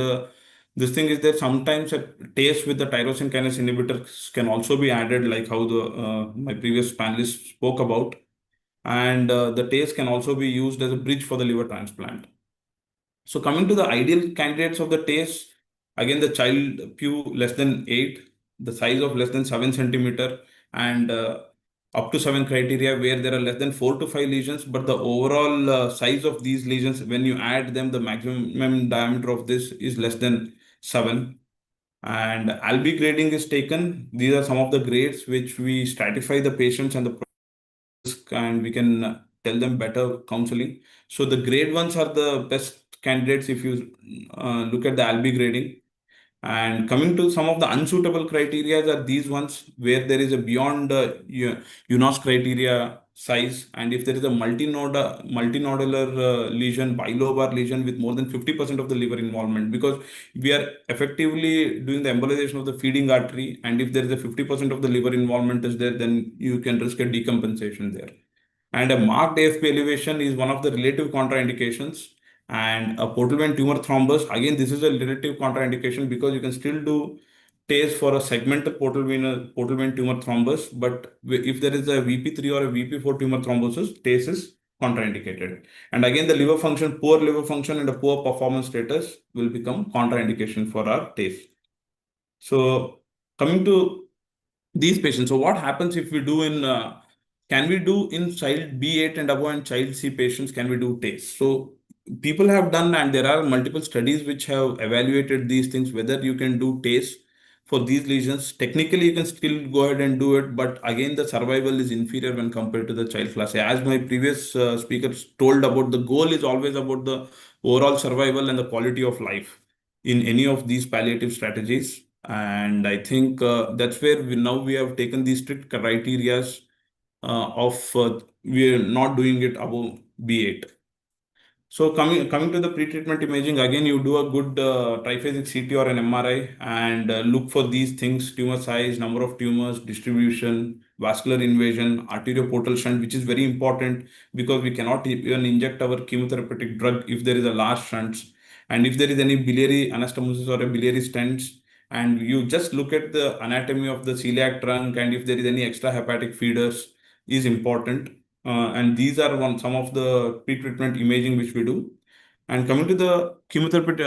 this thing is there, sometimes a TACE with the tyrosine kinase inhibitors can also be added, like how the my previous panelist spoke about, and the TACE can also be used as a bridge for the liver transplant. So coming to the ideal candidates of the TACE, again the Child-Pugh less than 8, the size of less than 7 centimeter, and up to 7 criteria where there are less than 4 to 5 lesions, but the overall size of these lesions, when you add them, the maximum diameter of this is less than 7. And ALB grading is taken. These are some of the grades which we stratify the patients and the risk, and we can tell them better counseling. So the grade ones are the best candidates if you look at the ALB grading. And coming to some of the unsuitable criteria are these ones where there is a beyond UNOS criteria size, and if there is a multinodular lesion, bilobar lesion with more than 50% of the liver involvement, because we are effectively doing the embolization of the feeding artery, and if there is a 50% of the liver involvement is there, then you can risk a decompensation there. And a marked AFP elevation is one of the relative contraindications. And a portal vein tumor thrombus, again, this is a relative contraindication because you can still do TACE for a segmental portal vein tumor thrombus, but if there is a VP3 or a VP4 tumor thrombosis, TACE is contraindicated. And again, the liver function, poor liver function and a poor performance status will become contraindication for our TACE. So coming to these patients, so what happens if we do in can we do in child B8 and above and child C patients, can we do TACE? So people have done, and there are multiple studies which have evaluated these things, whether you can do TACE for these lesions. Technically, you can still go ahead and do it, but again, the survival is inferior when compared to the child class A. As my previous speakers told about, the goal is always about the overall survival and the quality of life in any of these palliative strategies. And I think that's where we have taken these strict criterias of we are not doing it above B8. So coming to the pretreatment imaging, again, you do a good triphasic CT or an MRI and look for these things: tumor size, number of tumors, distribution, vascular invasion, arterioportal shunt, which is very important because we cannot even inject our chemotherapeutic drug if there is a large shunt. And if there is any biliary anastomosis or a biliary stents, and you just look at the anatomy of the celiac trunk, and if there is any extrahepatic feeders is important. And these are some of the pre-treatment imaging which we do. And coming to the chemotherapy,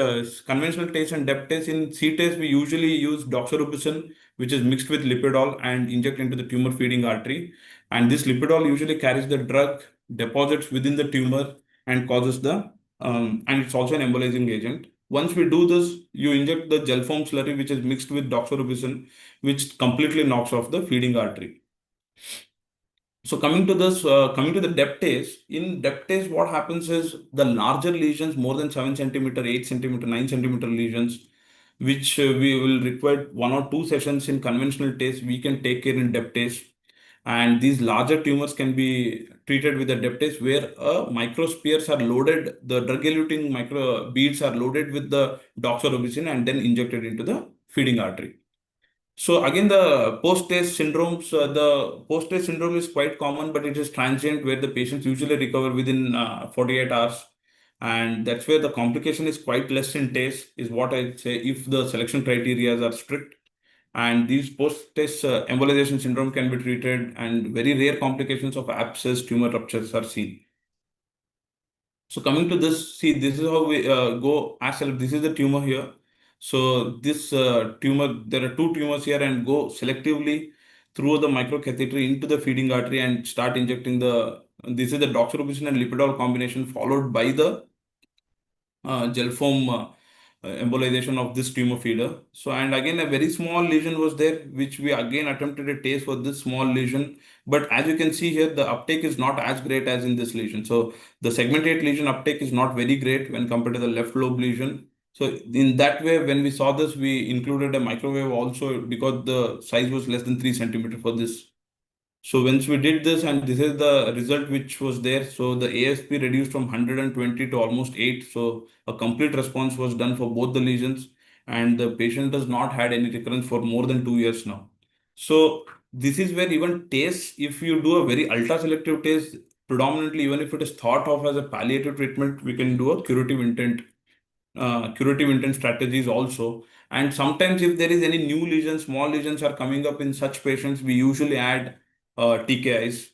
conventional TACE and DEP TACE, in C-TACE, we usually use doxorubicin, which is mixed with lipidol and inject into the tumor feeding artery. And this lipidol usually carries the drug, deposits within the tumor, and causes the, and it's also an embolizing agent. Once we do this, you inject the gel foam slurry, which is mixed with doxorubicin, which completely knocks off the feeding artery. So coming to this, coming to the DEP TACE, in DEP TACE, what happens is the larger lesions, more than 7 centimeter, 8 centimeter, 9 centimeter lesions, which we will require 1 or 2 sessions in conventional TACE, we can take care in DEP TACE. And these larger tumors can be treated with a DEP TACE where microspheres are loaded, the drug-eluting micro beads are loaded with the doxorubicin and then injected into the feeding artery. So again, the post-TACE syndromes, the post-TACE syndrome is quite common, but it is transient where the patients usually recover within 48 hours. And that's where the complication is quite less in TACE, is what I'd say, if the selection criteria are strict. And these post-TACE embolization syndrome can be treated, and very rare complications of abscess, tumor ruptures are seen. So coming to this, see, this is how we go as this is the tumor here. So this tumor, there are 2 tumors here, and go selectively through the microcatheter into the feeding artery and start injecting this is the doxorubicin and lipidol combination followed by the gel foam embolization of this tumor feeder. So, and again, a very small lesion was there, which we again attempted a TACE for this small lesion. But as you can see here, the uptake is not as great as in this lesion. So the segment 8 lesion uptake is not very great when compared to the left lobe lesion. So in that way, when we saw this, we included a microwave also because the size was less than 3 centimeter for this So once we did this, and this is the result which was there. So the ASP reduced from 120 to almost 8. So a complete response was done for both the lesions, and the patient has not had any recurrence for more than 2 years now. So this is where even TACE, if you do a very ultra-selective TACE, predominantly, even if it is thought of as a palliative treatment, we can do a curative intent strategies also. And sometimes if there is any new lesions, small lesions are coming up in such patients, we usually add TKIs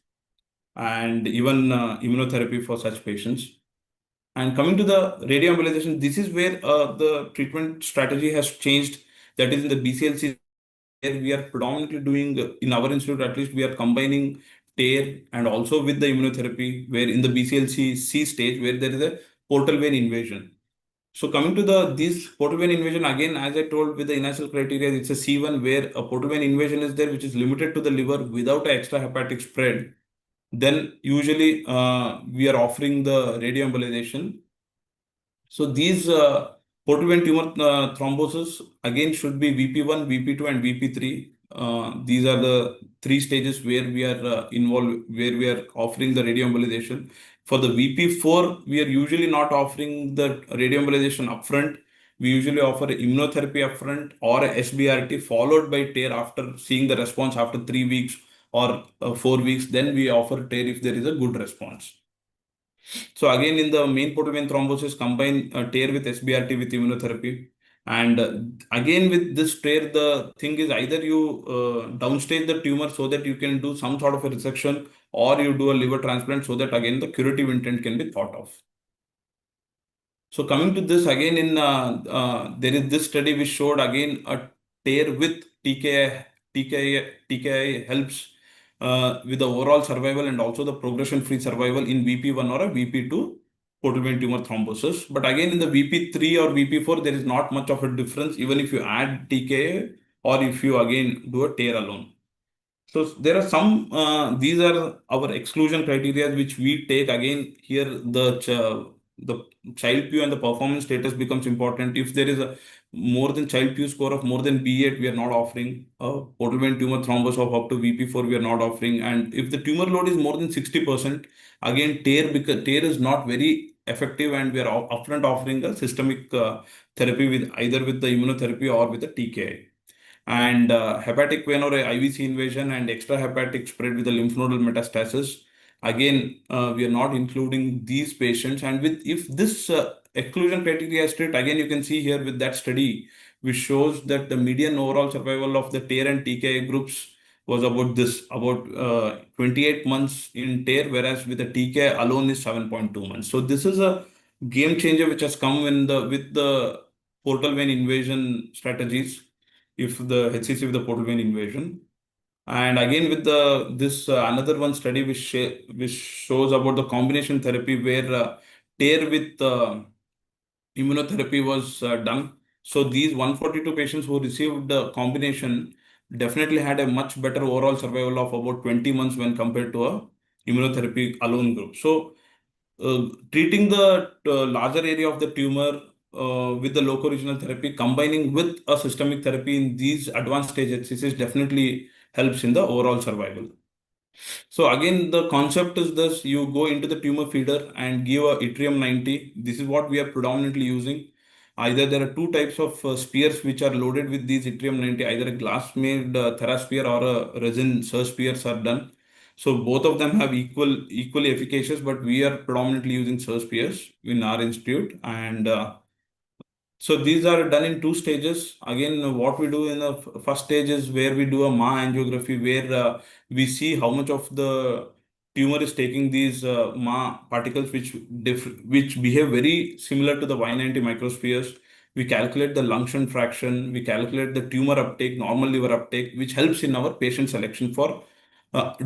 and even immunotherapy for such patients. And coming to the radioembolization, this is where the treatment strategy has changed. That is in the BCLC, where we are predominantly doing, in our institute at least, we are combining TARE and also with the immunotherapy, where in the BCLC C stage, where there is a portal vein invasion. So coming to this portal vein invasion, again, as I told with the initial criteria, it's a C1 where a portal vein invasion is there, which is limited to the liver without an extrahepatic spread. Then usually we are offering the radioembolization. So these portal vein tumor thrombosis again should be VP1, VP2, and VP3. These are the 3 stages where we are involved, where we are offering the radioembolization. For the VP4, we are usually not offering the radioembolization upfront. We usually offer immunotherapy upfront or a SBRT followed by TARE after seeing the response after 3 weeks or 4 weeks. Then we offer TARE if there is a good response. So again, in the main portal vein thrombosis, combine TARE with SBRT with immunotherapy. And again, with this TARE, the thing is either you downstage the tumor so that you can do some sort of a resection, or you do a liver transplant so that again the curative intent can be thought of. So coming to this again, in there is this study which showed again a TARE with TKI helps with the overall survival and also the progression-free survival in VP1 or a VP2 portal vein tumor thrombosis. But again, in the VP3 or VP4, there is not much of a difference, even if you add TKI or if you again do a TARE alone. So there are some, these are our exclusion criteria which we take. Again, here the child Pew and the performance status becomes important. If there is a more than child Pew score of more than B8, we are not offering. Portal vein tumor thrombus of up to VP4, we are not offering. And if the tumor load is more than 60%, again, TARE, because TARE is not very effective, and we are upfront offering a systemic therapy with either with the immunotherapy or with the TKI. And hepatic vein or IVC invasion and extrahepatic spread with the lymph nodal metastasis. Again, we are not including these patients. And with if this exclusion criteria is strict, again, you can see here with that study, which shows that the median overall survival of the TARE and TKI groups was about 28 months in TARE, whereas with the TKI alone is 7.2 months. So this is a game changer which has come with the portal vein invasion strategies. If the HCC with the portal vein invasion. And again, with this another one study which shows about the combination therapy where TARE with immunotherapy was done. So these 142 patients who received the combination definitely had a much better overall survival of about 20 months when compared to a immunotherapy alone group. So treating the larger area of the tumor with the local regional therapy, combining with a systemic therapy in these advanced stage HCCs definitely helps in the overall survival. So again, the concept is this: you go into the tumor feeder and give a yttrium 90. This is what we are predominantly using. Either there are 2 types of spears which are loaded with these yttrium 90, either a glass-made TheraSpear or a resin spears are done. So both of them have equally efficacious, but we are predominantly using spears in our institute. And so these are done in 2 stages. Again, what we do in the first stage is where we do a MA angiography, where we see how much of the tumor is taking these MA particles, which behave very similar to the Y90 microspheres. We calculate the lung shunt fraction. We calculate the tumor uptake, normal liver uptake, which helps in our patient selection for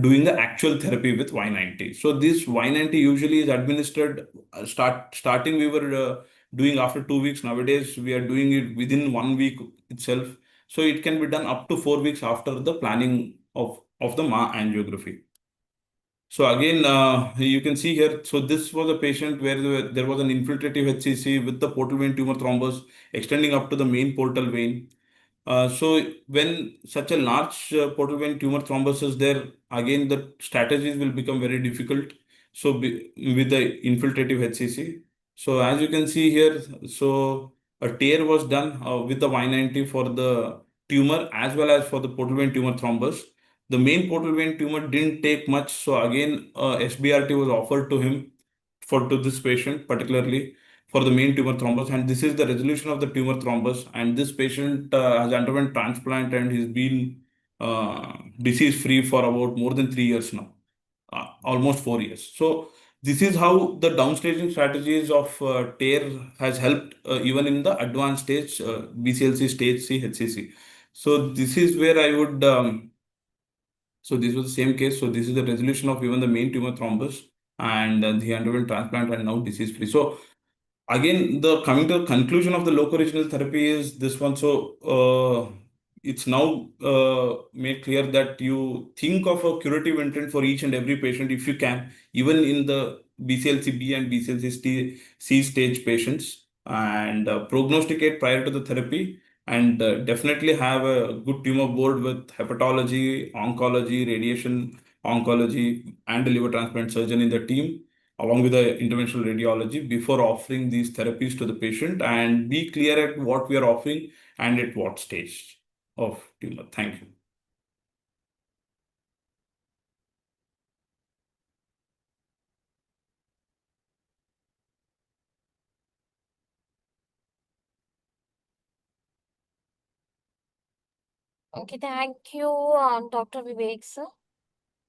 doing the actual therapy with Y90. So this Y90 usually is administered starting we were doing after 2 weeks. Nowadays, we are doing it within 1 week itself. So it can be done up to 4 weeks after the planning of the MA angiography. So again, you can see here, so this was a patient where there was an infiltrative HCC with the portal vein tumor thrombus extending up to the main portal vein. So when such a large portal vein tumor thrombus is there, again the strategies will become very difficult. So with the infiltrative HCC. So as you can see here, so a tear was done with the Y90 for the tumor as well as for the portal vein tumor thrombus. The main portal vein tumor didn't take much. So again, SBRT was offered to him to this patient particularly for the main tumor thrombus, and this is the resolution of the tumor thrombus. And this patient has underwent transplant and he's been disease free for about more than 3 years now, almost 4 years. So this is how the downstaging strategies of TARE has helped even in the advanced stage BCLC stage C HCC. So this is where I would. So this was the same case. So this is the resolution of even the main tumor thrombus, and he underwent transplant and now disease free. So again, the coming to the conclusion of the local regional therapy is this one. So it's now made clear that you think of a curative intent for each and every patient if you can, even in the BCLC B and BCLC C stage patients, and prognosticate prior to the therapy, and definitely have a good tumor board with hepatology, oncology, radiation oncology, and a liver transplant surgeon in the team, along with the interventional radiology, before offering these therapies to the patient, and be clear at what we are offering and at what stage of tumor. Thank you. Okay, thank you, Dr. Vivek, sir.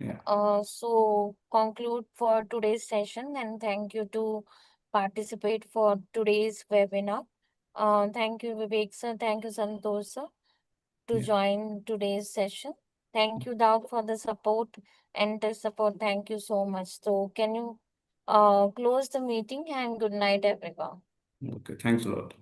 Yeah. So conclude for today's session, and thank you to participate for today's webinar. Thank you, Vivek, sir. Thank you, Santosh, sir, to Yeah. join today's session. Thank you, Doug, for the support and the support. Thank you so much. So can you close the meeting, and good night, everyone. Okay. Thanks a lot.